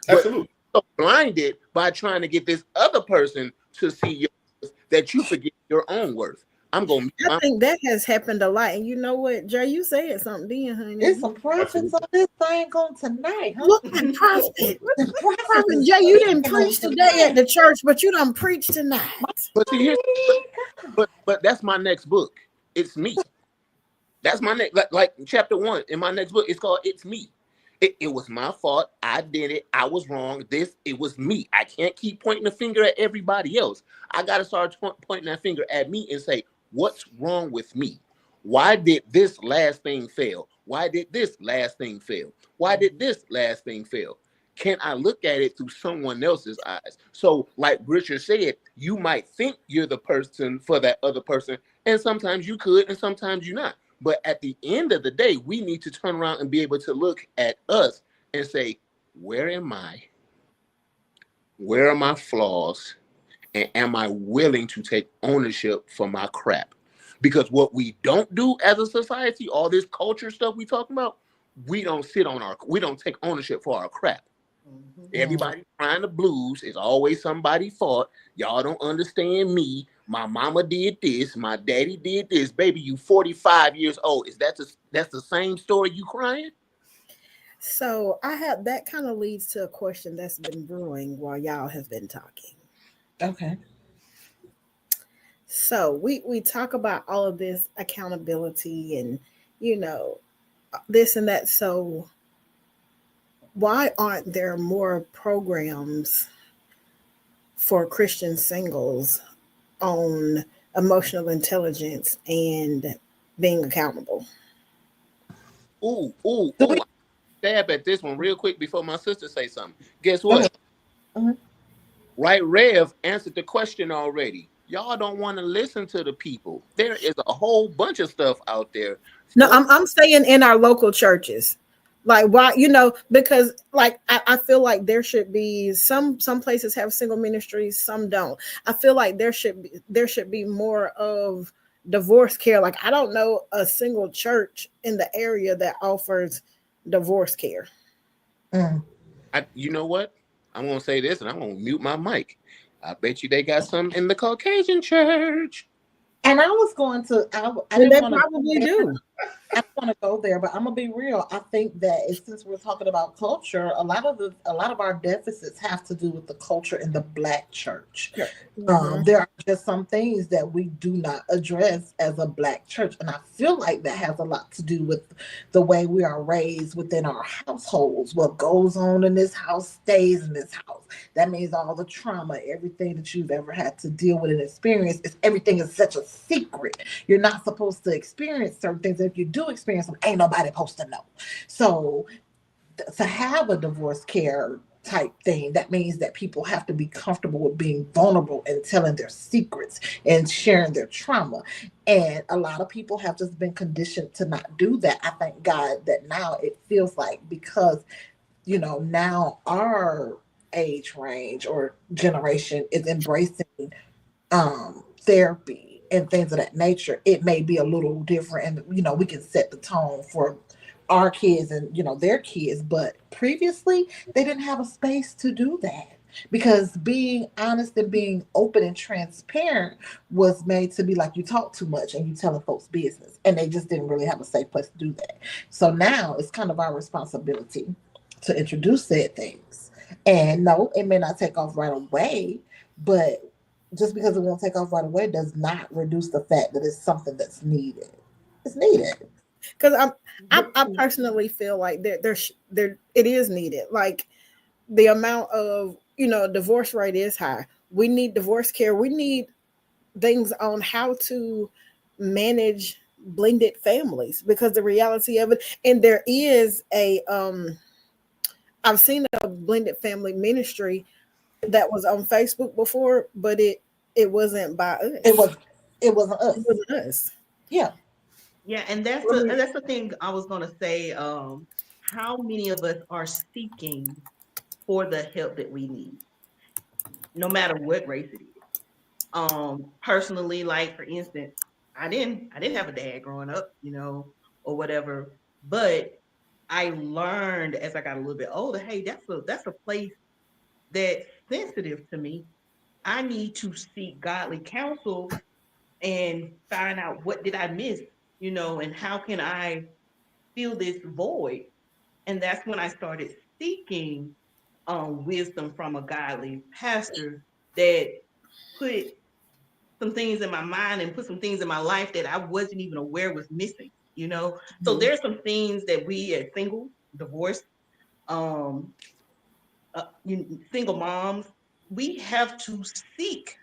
Absolutely. But you're blinded by trying to get this other person to see your worth that you forget your own worth. I'm gonna I think that has happened a lot. And you know what, Jay, you said something then, honey. There's some prophets on this thing on tonight, huh? Look at prophet. Prophet Jay, you didn't preach today at the church, but you done preached tonight. But see, here's, but that's my next book. It's me. That's my next, like chapter 1 in my next book. It's called "It's Me." It was my fault. I did it. I was wrong. It was me. I can't keep pointing the finger at everybody else. I got to start pointing that finger at me and say, what's wrong with me? Why did this last thing fail? Why did this last thing fail? Why did this last thing fail? Can I look at it through someone else's eyes? So, like Richard said, you might think you're the person for that other person, and sometimes you could, and sometimes you're not. But at the end of the day, we need to turn around and be able to look at us and say, where am I? Where are my flaws? And am I willing to take ownership for my crap? Because what we don't do as a society, all this culture stuff we talking about, we don't take ownership for our crap. Mm-hmm. Everybody crying the blues. It's always somebody's fault. Y'all don't understand me. My mama did this. My daddy did this. Baby, you 45 years old. That's the same story you crying? So that kind of leads to a question that's been brewing while y'all have been talking. Okay. So we talk about all of this accountability and, this and that. So why aren't there more programs for Christian singles on emotional intelligence and being accountable? Ooh. Stab at this one real quick before my sister say something. Guess what? Uh-huh. Right, Rev answered the question already. Y'all don't want to listen to the people. There is a whole bunch of stuff out there. No, I'm saying in our local churches. Like, why, because like I feel like there should be some places have single ministries, some don't. I feel like there should be more of divorce care. Like, I don't know a single church in the area that offers divorce care. You know what? I'm gonna say this and I'm gonna mute my mic. I bet you they got some in the Caucasian church. And I was going to, they probably do. I want to go there, but I'm gonna be real. I think that since we're talking about culture, a lot of our deficits have to do with the culture in the Black church. Yeah. Mm-hmm. There are just some things that we do not address as a Black church, and I feel like that has a lot to do with the way we are raised within our households. What goes on in this house stays in this house. That means all the trauma, everything that you've ever had to deal with and experience, everything is such a secret. You're not supposed to experience certain things. If you do experience them, ain't nobody supposed to know. So to have a divorce care type thing, that means that people have to be comfortable with being vulnerable and telling their secrets and sharing their trauma. And a lot of people have just been conditioned to not do that. I thank God that now it feels like, because now our age range or generation is embracing therapy and things of that nature, it may be a little different, and we can set the tone for our kids and their kids. But previously they didn't have a space to do that, because being honest and being open and transparent was made to be like you talk too much and you telling folks business, and they just didn't really have a safe place to do that. So now it's kind of our responsibility to introduce said things. And no, it may not take off right away, but just because it won't take off right away does not reduce the fact that it's something that's needed. It's needed. Because I personally feel like it is needed. Like, the amount of divorce rate is high. We need divorce care. We need things on how to manage blended families, because the reality of it, and there is I've seen a blended family ministry that was on Facebook before, but it wasn't by us. It wasn't us. It wasn't us. Yeah. Yeah, and that's the thing I was gonna say. How many of us are seeking for the help that we need, no matter what race it is? Personally, like, for instance, I didn't have a dad growing up, or whatever, but I learned as I got a little bit older, hey, that's a place that's sensitive to me. I need to seek godly counsel and find out what did I miss, and how can I fill this void. And that's when I started seeking wisdom from a godly pastor that put some things in my mind and put some things in my life that I wasn't even aware was missing. So there's some things that we as single, divorced, um, single moms, we have to seek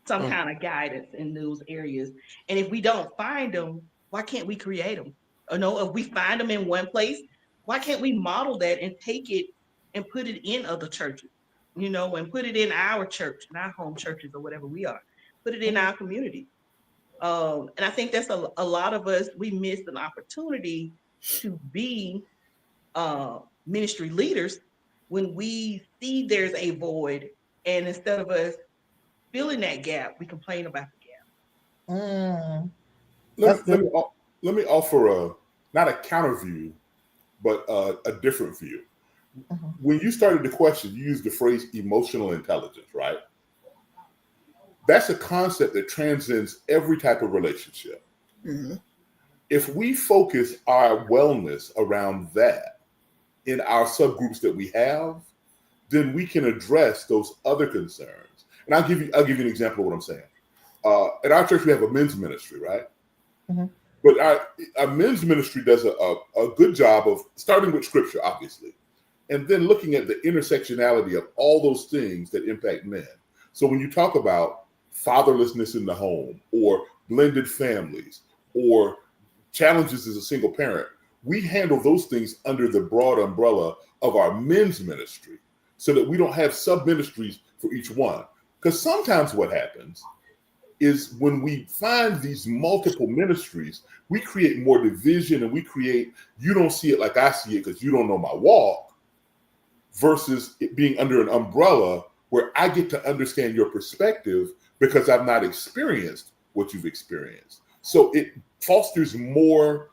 some kind of guidance in those areas. And if we don't find them, why can't we create them? If we find them in one place, why can't we model that and take it and put it in other churches, and put it in our church, in our home churches or whatever we are, put it in our community. And I think that's a lot of us, we missed an opportunity to be ministry leaders when we see there's a void, and instead of us filling that gap, we complain about the gap. Let me offer not a counter view, but a different view. When you started the question, you used the phrase emotional intelligence, right? That's a concept that transcends every type of relationship. Mm-hmm. If we focus our wellness around that in our subgroups that we have, then we can address those other concerns. And I'll give you an example of what I'm saying. At our church, we have a men's ministry, right? Mm-hmm. But our men's ministry does a good job of starting with scripture, obviously, and then looking at the intersectionality of all those things that impact men. So when you talk about fatherlessness in the home, or blended families, or challenges as a single parent, we handle those things under the broad umbrella of our men's ministry so that we don't have sub-ministries for each one. Because sometimes what happens is when we find these multiple ministries, we create more division, and we create, you don't see it like I see it because you don't know my walk, versus it being under an umbrella where I get to understand your perspective because I've not experienced what you've experienced. So it fosters more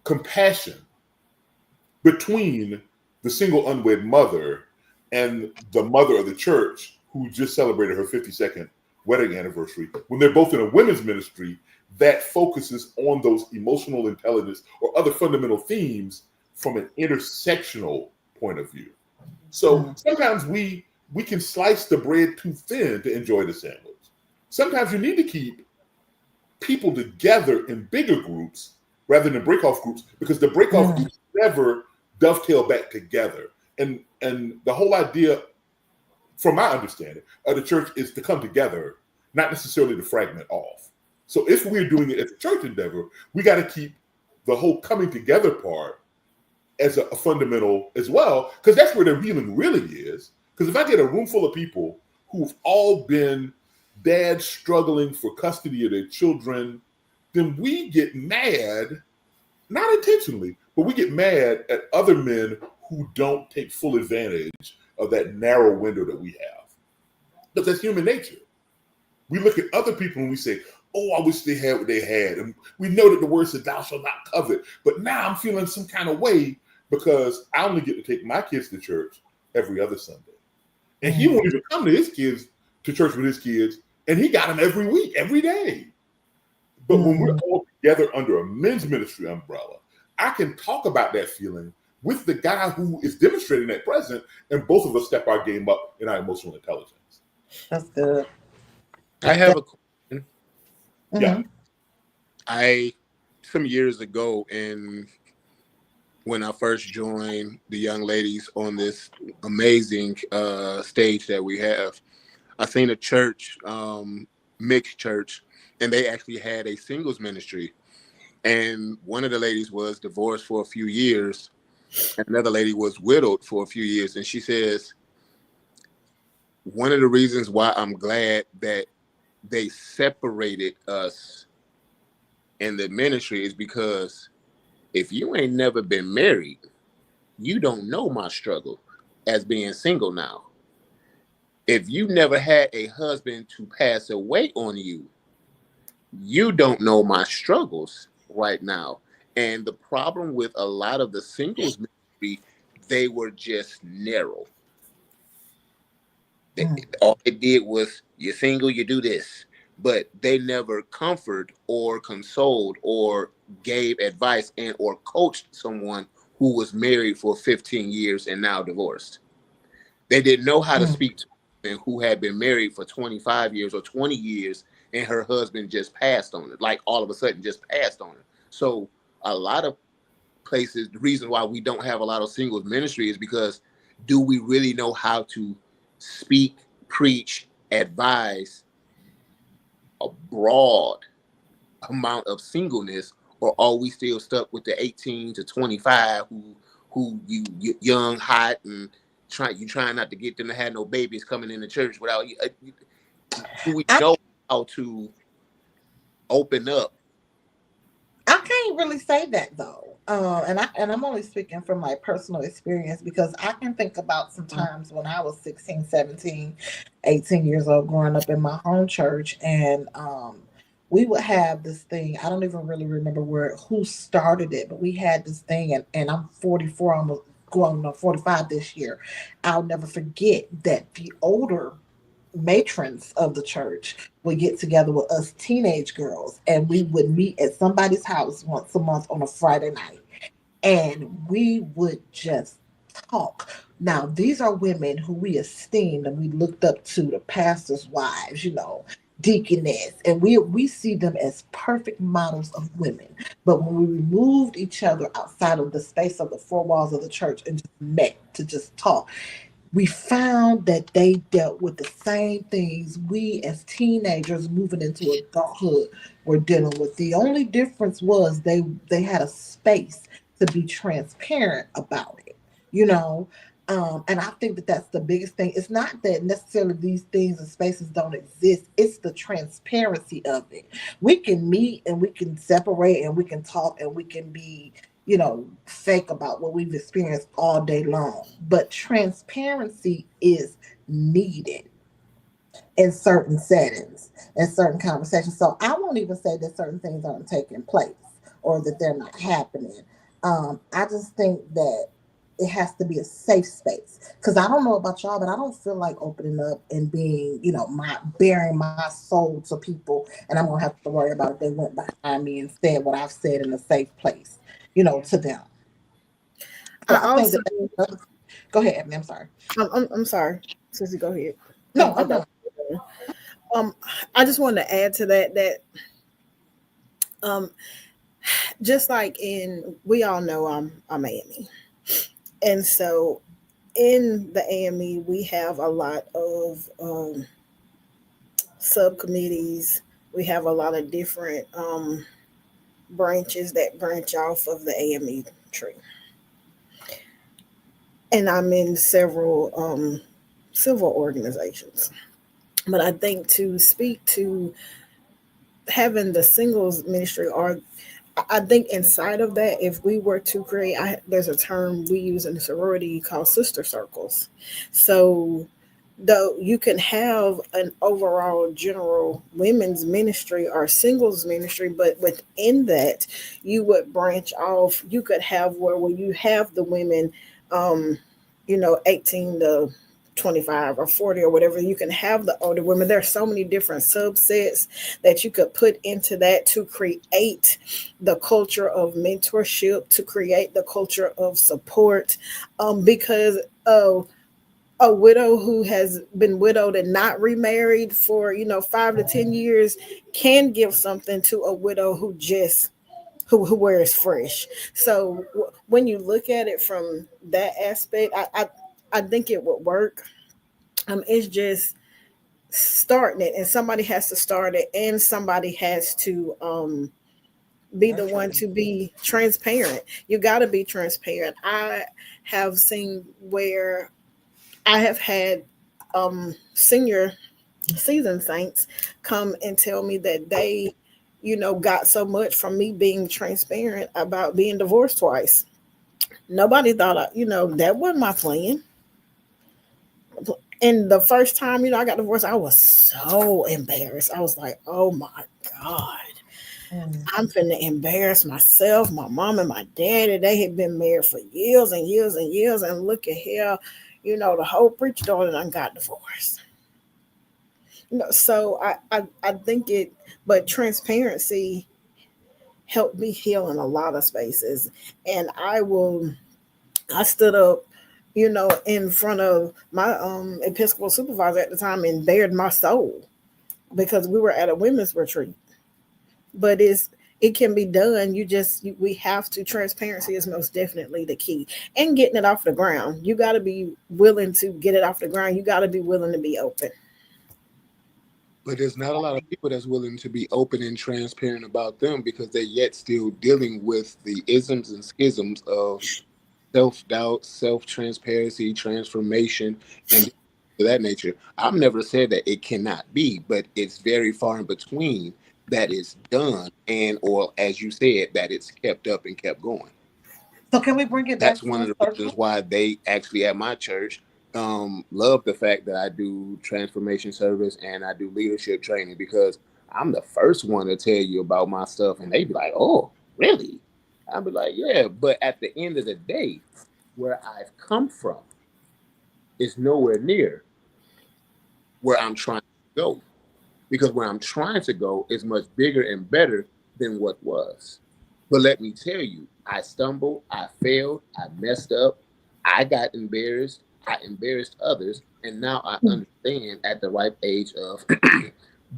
compassion between the single unwed mother and the mother of the church who just celebrated her 52nd wedding anniversary. When they're both in a women's ministry that focuses on those emotional intelligence or other fundamental themes from an intersectional point of view. So sometimes we can slice the bread too thin to enjoy the sandwich. Sometimes you need to keep people together in bigger groups rather than break-off groups, because the break-off groups never dovetail back together. And the whole idea, from my understanding, of the church is to come together, not necessarily to fragment off. So if we're doing it as a church endeavor, we got to keep the whole coming together part as a fundamental as well, because that's where the healing really is. Because if I get a room full of people who've all been dads struggling for custody of their children, then we get mad, not intentionally, but we get mad at other men who don't take full advantage of that narrow window that we have. Because that's human nature. We look at other people and we say, oh, I wish they had what they had. And we know that the word said, thou shalt not covet. But now I'm feeling some kind of way because I only get to take my kids to church every other Sunday. And he won't even come to his kids to church with his kids. And he got them every week, every day. But when we're all together under a men's ministry umbrella, I can talk about that feeling with the guy who is demonstrating that present, and both of us step our game up in our emotional intelligence. That's good. I have a question. Yeah. Some years ago, when I first joined the young ladies on this amazing stage that we have, I seen a church, mixed church, and they actually had a singles ministry. And one of the ladies was divorced for a few years, and another lady was widowed for a few years. And she says, one of the reasons why I'm glad that they separated us in the ministry is because if you ain't never been married, you don't know my struggle as being single now. If you never had a husband to pass away on you, you don't know my struggles right now. And the problem with a lot of the singles ministry, they were just narrow. All they did was, you're single, you do this. but they never comforted or consoled or gave advice and or coached someone who was married for 15 years and now divorced. They didn't know how to speak to a woman who had been married for 25 years or 20 years and her husband just passed on it, like all of a sudden just passed on it. So a lot of places, the reason why we don't have a lot of singles ministry is because do we really know how to speak, preach, advise a broad amount of singleness, or are we still stuck with the 18 to 25 who you young, hot, and trying not to get them to have no babies coming in the church without do we know how to open up? I can't really say that though. And I'm only speaking from my personal experience, because I can think about some times when I was 16, 17, 18 years old growing up in my home church, and we would have this thing. I don't even really remember who started it, but we had this thing, and I'm 44, almost going on 45 this year. I'll never forget that the older matrons of the church would get together with us teenage girls, and we would meet at somebody's house once a month on a Friday night, and we would just talk. Now, these are women who we esteemed and we looked up to, the pastors' wives, deaconess, and we see them as perfect models of women. But when we removed each other outside of the space of the four walls of the church and just met to just talk, we found that they dealt with the same things we as teenagers moving into adulthood were dealing with. The only difference was they had a space to be transparent about it, and I think that that's the biggest thing. It's not that necessarily these things and spaces don't exist. It's the transparency of it. We can meet and we can separate and we can talk and we can be fake about what we've experienced all day long. But transparency is needed in certain settings, in certain conversations. So I won't even say that certain things aren't taking place or that they're not happening. I just think that it has to be a safe space. Because I don't know about y'all, but I don't feel like opening up and being, bearing my soul to people, and I'm gonna have to worry about if they went behind me and said what I've said in a safe place, to them. So I think that go ahead, Ebony. I'm sorry. I'm sorry, Susie. Go ahead. No, I'm not. I just wanted to add to that just like we all know I'm AME, and so in the AME we have a lot of subcommittees. We have a lot of different branches that branch off of the AME tree. And I'm in several civil organizations. But I think to speak to having the singles ministry, or I think inside of that, if we were to create, there's a term we use in the sorority called sister circles. So though you can have an overall general women's ministry or singles ministry, but within that you would branch off. You could have where you have the women 18 to 25 or 40 or whatever. You can have the older women. There are so many different subsets that you could put into that to create the culture of mentorship, to create the culture of support, because a widow who has been widowed and not remarried for 5 to 10 years can give something to a widow who wears fresh. So when you look at it from that aspect, I think it would work. It's just starting it, and somebody has to start it, and somebody has to be the one to be transparent. You got to be transparent. I have seen where I have had senior seasoned saints come and tell me that they got so much from me being transparent about being divorced twice. Nobody thought that wasn't my plan. And the first time I got divorced, I was so embarrassed. I was like, oh my God, I'm finna embarrass myself, my mom and my daddy. They had been married for years and years and years, and look at here, the whole preacher daughter done got divorced. No, so I think it, but transparency helped me heal in a lot of spaces. And I stood up, in front of my Episcopal supervisor at the time and bared my soul because we were at a women's retreat. But it can be done. We have to. Transparency is most definitely the key, and getting it off the ground. You got to be willing to get it off the ground. You got to be willing to be open. But there's not a lot of people that's willing to be open and transparent about them because they're yet still dealing with the isms and schisms of self-doubt, self-transparency, transformation, and of that nature. I've never said that it cannot be, but it's very far in between that it's done and, or as you said, that it's kept up and kept going. So can we bring it back? That's one of the reasons why they actually at my church love the fact that I do transformation service and I do leadership training, because I'm the first one to tell you about my stuff and they be like, oh, really? I'll be like, yeah. But at the end of the day, where I've come from is nowhere near where I'm trying to go, because where I'm trying to go is much bigger and better than what was. But let me tell you, I stumbled, I failed, I messed up, I got embarrassed, I embarrassed others, and now I understand at the ripe age of,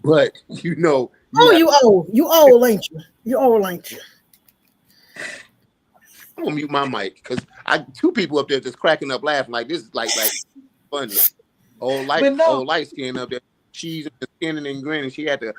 but you old, ain't you? You old, ain't you? I'm gonna mute my mic because two people up there just cracking up laughing like this is like funny. Old light skin up there, cheese and skinning and grinning. She had to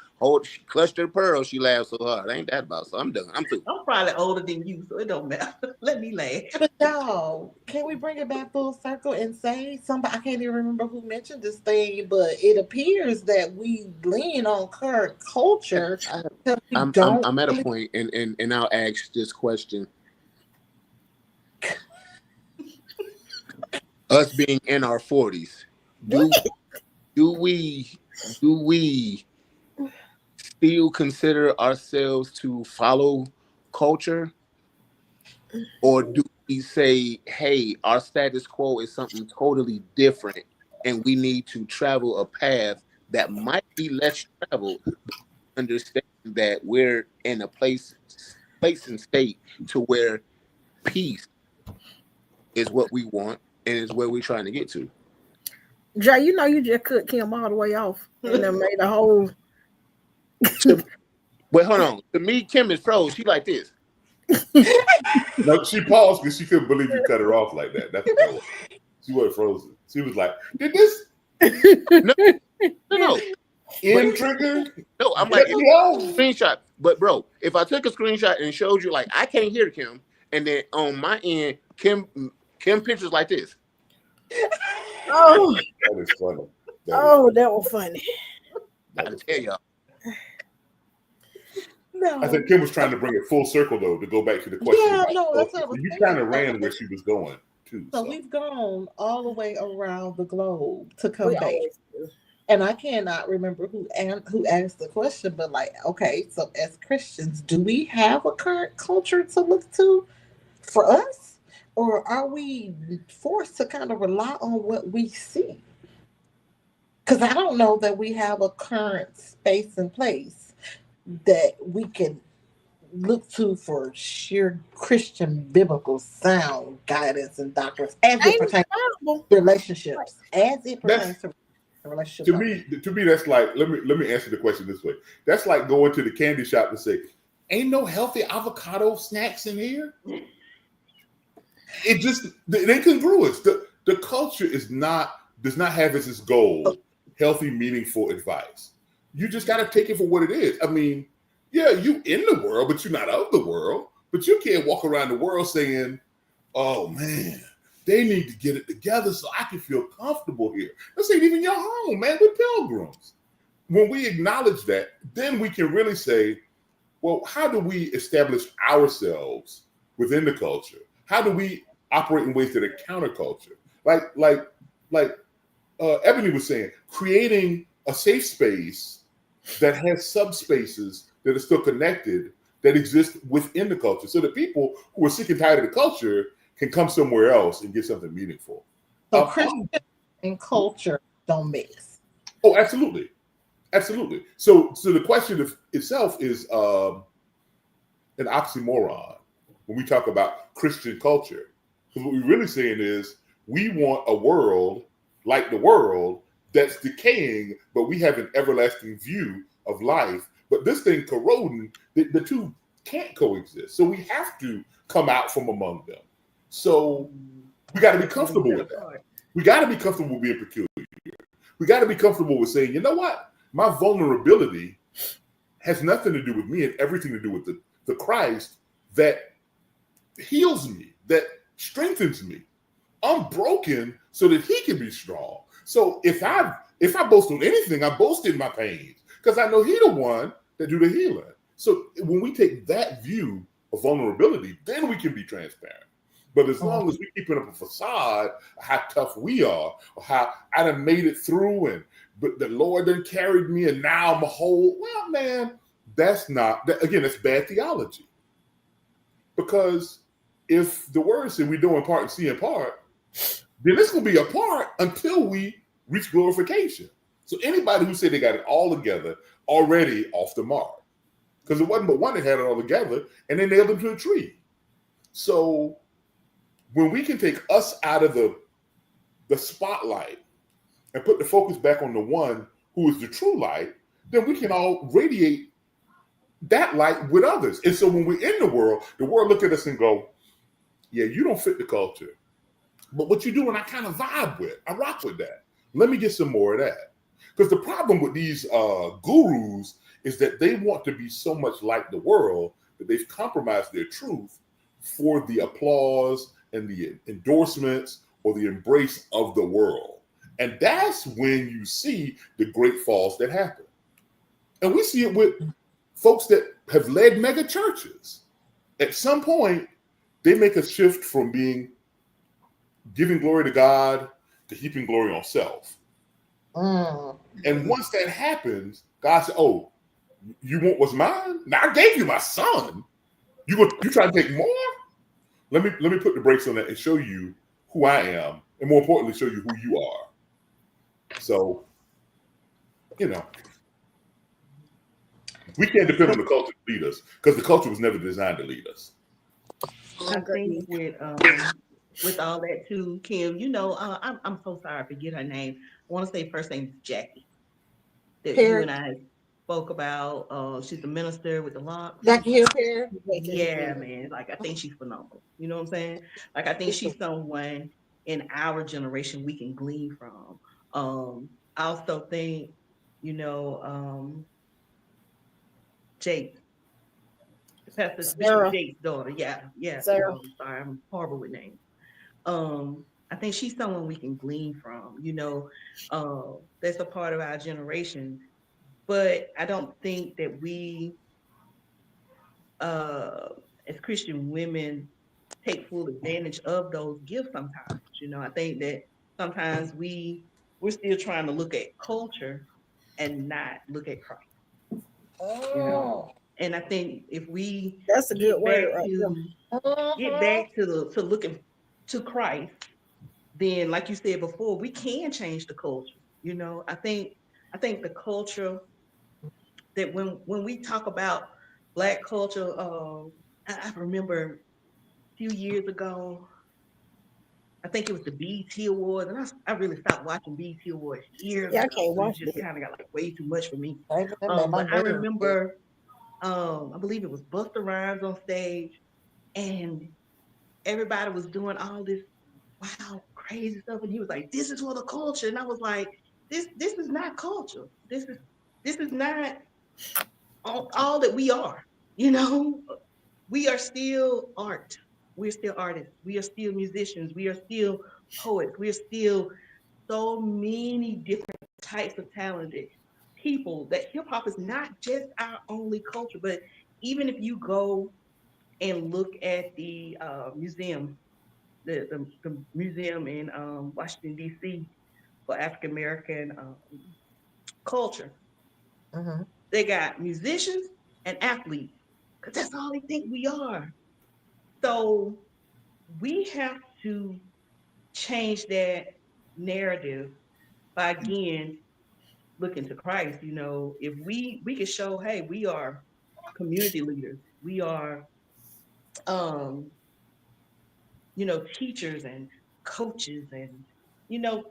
she clutched her pearls. She laughed so hard. Ain't that about? So I'm done. I'm through. I'm probably older than you, so it don't matter. Let me laugh. But y'all, can we bring it back full circle and say somebody? I can't even remember who mentioned this thing, but it appears that we lean on current culture. I'm at a point, and I'll ask this question. Us being in our 40s, do we still consider ourselves to follow culture, or do we say, hey, our status quo is something totally different and we need to travel a path that might be less traveled, but understand that we're in a place and state to where peace is what we want and is where we're trying to get to? Jay, you just cut Kim all the way off and then made a whole. Wait, hold on. To me, Kim is froze. She like this. No, she paused because she couldn't believe you cut her off like that. That's what she wasn't frozen. She was like, "Did this?" No. In trigger? No, I'm like, screenshot. But bro, if I took a screenshot and showed you, like, I can't hear Kim, and then on my end, Kim pictures like this. Oh, that is funny. That was funny. I tell y'all. No. I think Kim was trying to bring it full circle though, to go back to the question. Yeah, no, that's what I was you thinking. kind of ran where she was going too. So we've gone all the way around the globe to come back. And I cannot remember who asked the question, but like, okay, so as Christians, do we have a current culture to look to for us? Or are we forced to kind of rely on what we see? Because I don't know that we have a current space and place that we can look to for sheer Christian biblical sound guidance and doctrines as it pertains to relationships. As it pertains to relationships. To me, that's like, let me answer the question this way. That's like going to the candy shop and say, "Ain't no healthy avocado snacks in here." It ain't congruous. The culture does not have as its goal healthy, meaningful advice. You just got to take it for what it is. I mean, yeah, you in the world, but you're not of the world. But you can't walk around the world saying, "Oh man, they need to get it together so I can feel comfortable here." This ain't even your home, man. We're pilgrims. When we acknowledge that, then we can really say, well, how do we establish ourselves within the culture? How do we operate in ways that are counterculture? Like Ebony was saying, creating a safe space that has subspaces that are still connected, that exist within the culture, so that people who are sick and tired of the culture can come somewhere else and get something meaningful. So Christian and culture don't mix. Oh, absolutely. Absolutely. So the question itself is an oxymoron when we talk about Christian culture. Because what we're really saying is we want a world like the world that's decaying, but we have an everlasting view of life. But this thing corroding, the two can't coexist. So we have to come out from among them. So we got to be comfortable with that. We got to be comfortable with being peculiar. We got to be comfortable with saying, you know what? My vulnerability has nothing to do with me and everything to do with the Christ that heals me, that strengthens me. I'm broken so that he can be strong. So if I boast on anything, I boast in my pains because I know he's the one that do the healing. So when we take that view of vulnerability, then we can be transparent. But as long as we keeping up a facade of how tough we are, or how I done made it through, but the Lord done carried me, and now I'm a whole. Well, man, that's bad theology. Because if the word said we do in part and see in part, then it's going to be a part until we reach glorification. So anybody who said they got it all together already off the mark, because it wasn't but one that had it all together, and they nailed him to a tree. So when we can take us out of the spotlight and put the focus back on the one who is the true light, then we can all radiate that light with others. And so when we're in the world look at us and go, yeah, you don't fit the culture. But what you do, and I kind of vibe with, I rock with that. Let me get some more of that. Because the problem with these gurus is that they want to be so much like the world that they've compromised their truth for the applause and the endorsements or the embrace of the world. And that's when you see the great falls that happen. And we see it with folks that have led mega churches. At some point, they make a shift from giving glory to God to heaping glory on self. And once that happens, God said, oh, you want what's mine? Now I gave you my son. You try to take more? Let me put the brakes on that and show you who I am, and more importantly, show you who you are. So, we can't depend on the culture to lead us because the culture was never designed to lead us. I think with all that too, Kim, I'm so sorry, I forget her name. I want to say first name is Jackie. That you and I spoke about. She's the minister with the locks. Jackie Hill Perry. Yeah, man. Like I think she's phenomenal. You know what I'm saying? Like I think she's someone in our generation we can glean from. I also think, Jake. Pastor Bishop Jake's daughter. Yeah. Sarah. Sorry, I'm horrible with names. I think she's someone we can glean from, that's a part of our generation. But I don't think that we, as Christian women, take full advantage of those gifts sometimes. I think that sometimes we're still trying to look at culture and not look at Christ. And I think if we that's a good word, get back to looking to Christ, then like you said before, we can change the culture. I think the culture that when we talk about Black culture, I remember a few years ago, I think it was the BET Awards, and I really stopped watching BET Awards years ago. I can't watch it. Just kind of got like way too much for me. But I remember, I believe it was Busta Rhymes on stage, and everybody was doing all this wow, crazy stuff, and he was like, "This is for the culture," and I was like, "This is not culture. This is not all that we are. We are still art. We're still artists. We are still musicians. We are still poets. We are still so many different types of talented people. That hip hop is not just our only culture, but even if you go and look at the museum." The museum in Washington, D.C. for African American culture. They got musicians and athletes because that's all they think we are. So we have to change that narrative by, again, looking to Christ, if we can show, hey, we are community leaders, we are um, teachers and coaches and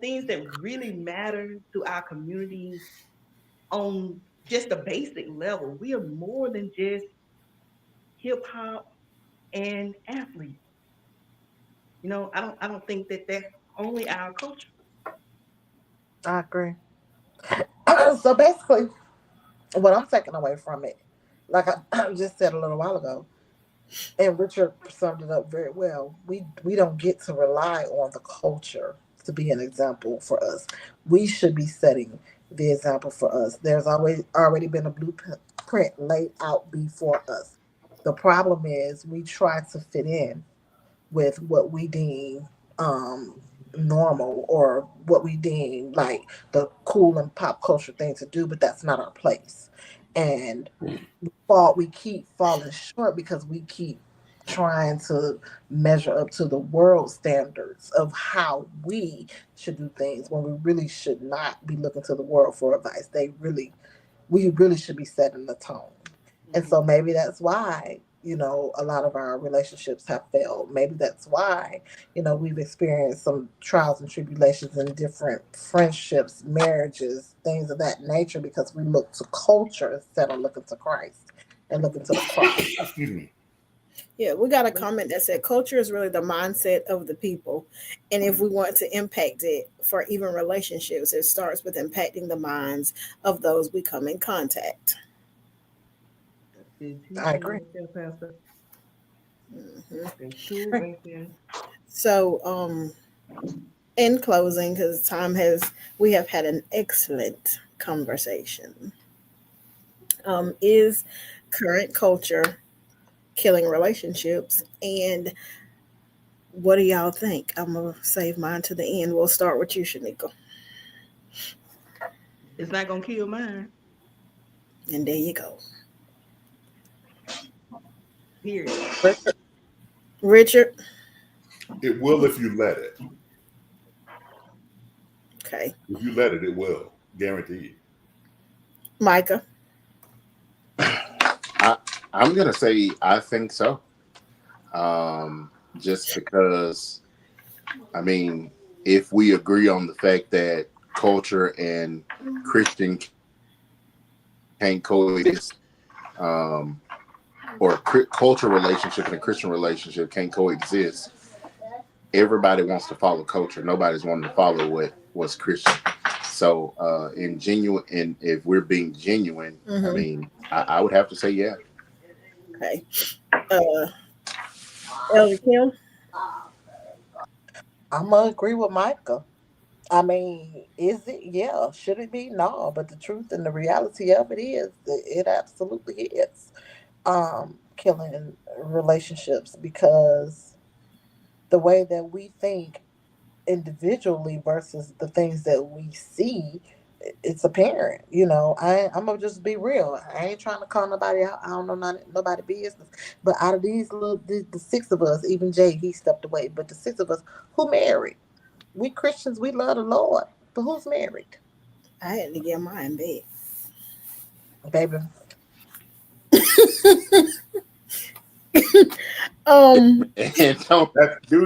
things that really matter to our community on just a basic level. We are more than just hip hop and athletes. I don't think that that's only our culture. I agree. So basically, what I'm taking away from it, like I just said a little while ago, and Richard summed it up very well. We don't get to rely on the culture to be an example for us. We should be setting the example for us. There's always already been a blueprint laid out before us. The problem is we try to fit in with what we deem um normal, or what we deem like the cool and pop culture thing to do, but that's not our place. And we keep falling short because we keep trying to measure up to the world standards of how we should do things, when we really should not be looking to the world for advice. We really should be setting the tone. And so maybe that's why, a lot of our relationships have failed. Maybe that's why, we've experienced some trials and tribulations in different friendships, marriages, things of that nature, because we look to culture instead of looking to Christ and looking to the cross. Excuse me. Yeah, we got a comment that said culture is really the mindset of the people. And if we want to impact it for even relationships, it starts with impacting the minds of those we come in contact. I agree. Mhm. So, in closing, because we have had an excellent conversation. Is current culture killing relationships? And what do y'all think? I'm gonna save mine to the end. We'll start with you, Shanika. It's not gonna kill mine. And there you go. Period. Richard. It will if you let it. Okay. If you let it, it will. Guaranteed. Micah. I'm gonna say I think so. Just because, I mean, if we agree on the fact that culture and Christian can't coexist, or culture relationship and a Christian relationship can't coexist, everybody wants to follow culture. Nobody's wanting to follow what's Christian. So, and if we're being genuine, I mean, I would have to say, yeah. Okay. Elder Kim. I'm gonna agree with Micah. I mean, is it? Yeah. Should it be? No. But the truth and the reality of it is, that it absolutely is killing relationships, because the way that we think individually versus the things that we see, it's apparent. I'm gonna just be real. I ain't trying to call nobody out. I don't know nobody business. But out of the six of us, even Jay, he stepped away. But the six of us who married, we Christians, we love the Lord. But who's married? I had to get mine back. Baby.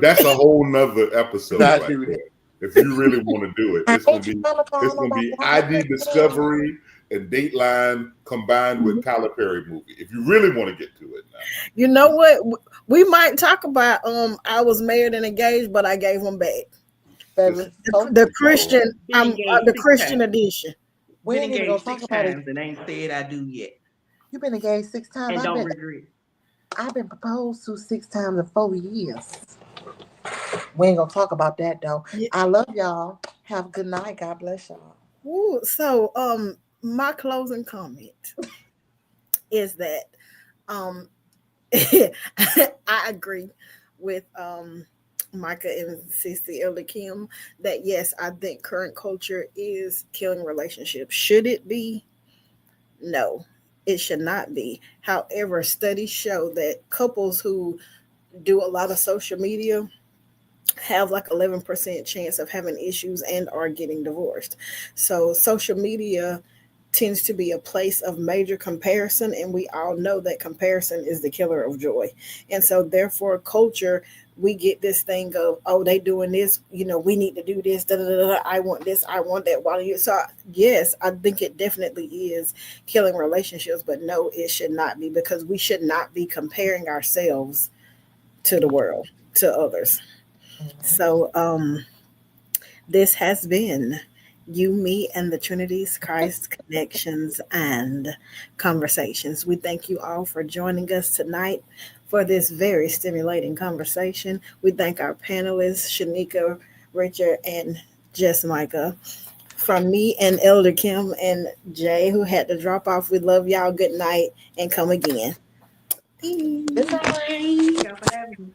That's a whole nother episode right there. If you really want to do it, it's gonna be ID Discovery and Dateline combined with Tyler Perry movie. If you really want to get to it now. You know what? We might talk about I was married and engaged, but I gave them back. The Christian, the Christian edition. We ain't even gonna talk about it. And ain't said I do yet. You've been engaged 6 times. And don't regret. I've been proposed to 6 times in 4 years. We ain't gonna talk about that though. Yeah. I love y'all. Have a good night. God bless y'all. Ooh, so my closing comment is that I agree with Micah and Cece Elder Kim that yes, I think current culture is killing relationships. Should it be? No, it should not be. However, studies show that couples who do a lot of social media have like 11% chance of having issues and are getting divorced. So social media tends to be a place of major comparison, and we all know that comparison is the killer of joy. And so therefore culture, we get this thing of, oh, they doing this, we need to do this, da, da, da, da, I want this, I want that. So yes, I think it definitely is killing relationships, but no, it should not be, because we should not be comparing ourselves to the world, to others. So this has been You, Me, and the Trinity's Christ Connections and Conversations. We thank you all for joining us tonight for this very stimulating conversation. We thank our panelists, Shanika, Richard, and Jess Micah. From me and Elder Kim and Jay, who had to drop off, we love y'all. Good night and come again. Thank y'all for having me.